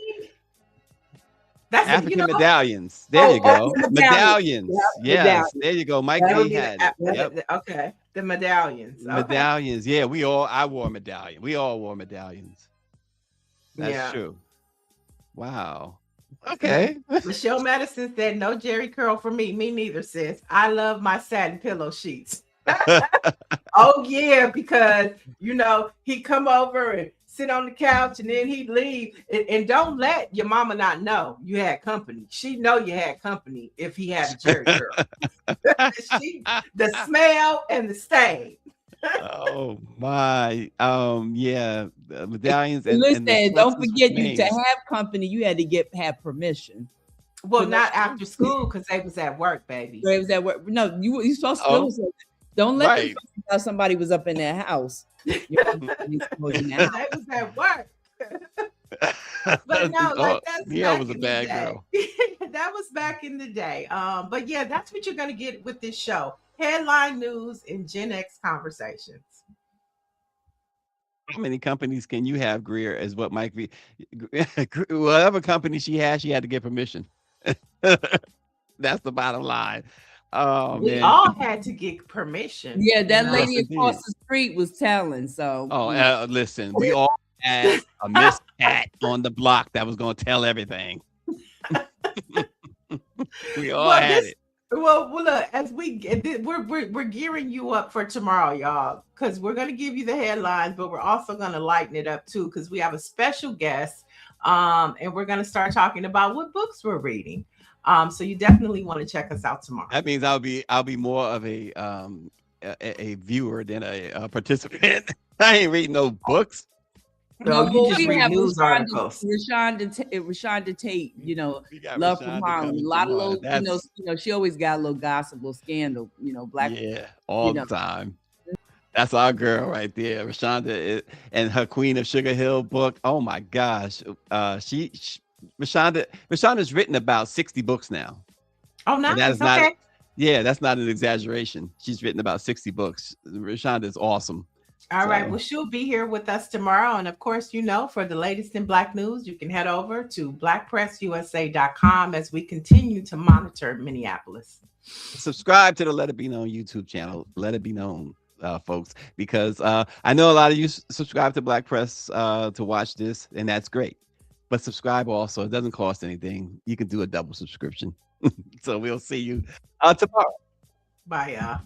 That's African medallions. There you go. Medallions. Yes, medallions. There you go. Mike B had it. Yep. Okay. The medallions. Okay. Medallions. Yeah, I wore a medallion. We all wore medallions. That's true. Wow. Okay. Michelle Madison said, no Jerry curl for me. Me neither, sis. I love my satin pillow sheets. Oh, yeah, because, he'd come over and sit on the couch and then he'd leave. And don't let your mama not know you had company. She'd know you had company if he had a Jerry curl. The smell and the stain. Oh my, yeah, medallions. And listen, and don't forget, you to have company, you had to have permission. Well, not after school because they was at work, baby. They was at work. No, you supposed to. Don't let them know somebody was up in their house. They was at work. But no, like that's Neele was a bad girl. That was back in the day. But yeah, that's what you're gonna get with this show. Headline news and Gen X conversations. How many companies can you have, Greer? Is what Mike V. Whatever company she had to get permission. That's the bottom line. Oh, we man. all had to get permission. Yeah, that lady across the street was telling. So, listen, we all had a Miss Cat on the block that was going to tell everything. We all had it. Well, look, as we're gearing you up for tomorrow, y'all, because we're going to give you the headlines, but we're also going to lighten it up too, because we have a special guest, and we're going to start talking about what books we're reading. So you definitely want to check us out tomorrow. That means I'll be more of a viewer than a participant. I ain't reading no books. No, you just read news articles. Rashonda Tate, Love from Harlem. A lot of little, she always got a little gossip, little scandal, black. Yeah, all the time. That's our girl right there, Rashonda, and her Queen of Sugar Hill book. Oh my gosh, Rashonda's written about 60 books now. Oh, nice. That is okay. That's not an exaggeration. She's written about 60 books. Rashonda is awesome. All right. Well, she'll be here with us tomorrow. And of course, for the latest in Black news, you can head over to BlackPressUSA.com as we continue to monitor Minneapolis. Subscribe to the Let It Be Known YouTube channel. Let it be known, folks, because I know a lot of you subscribe to Black Press to watch this, and that's great. But subscribe also. It doesn't cost anything. You can do a double subscription. So we'll see you tomorrow. Bye, y'all.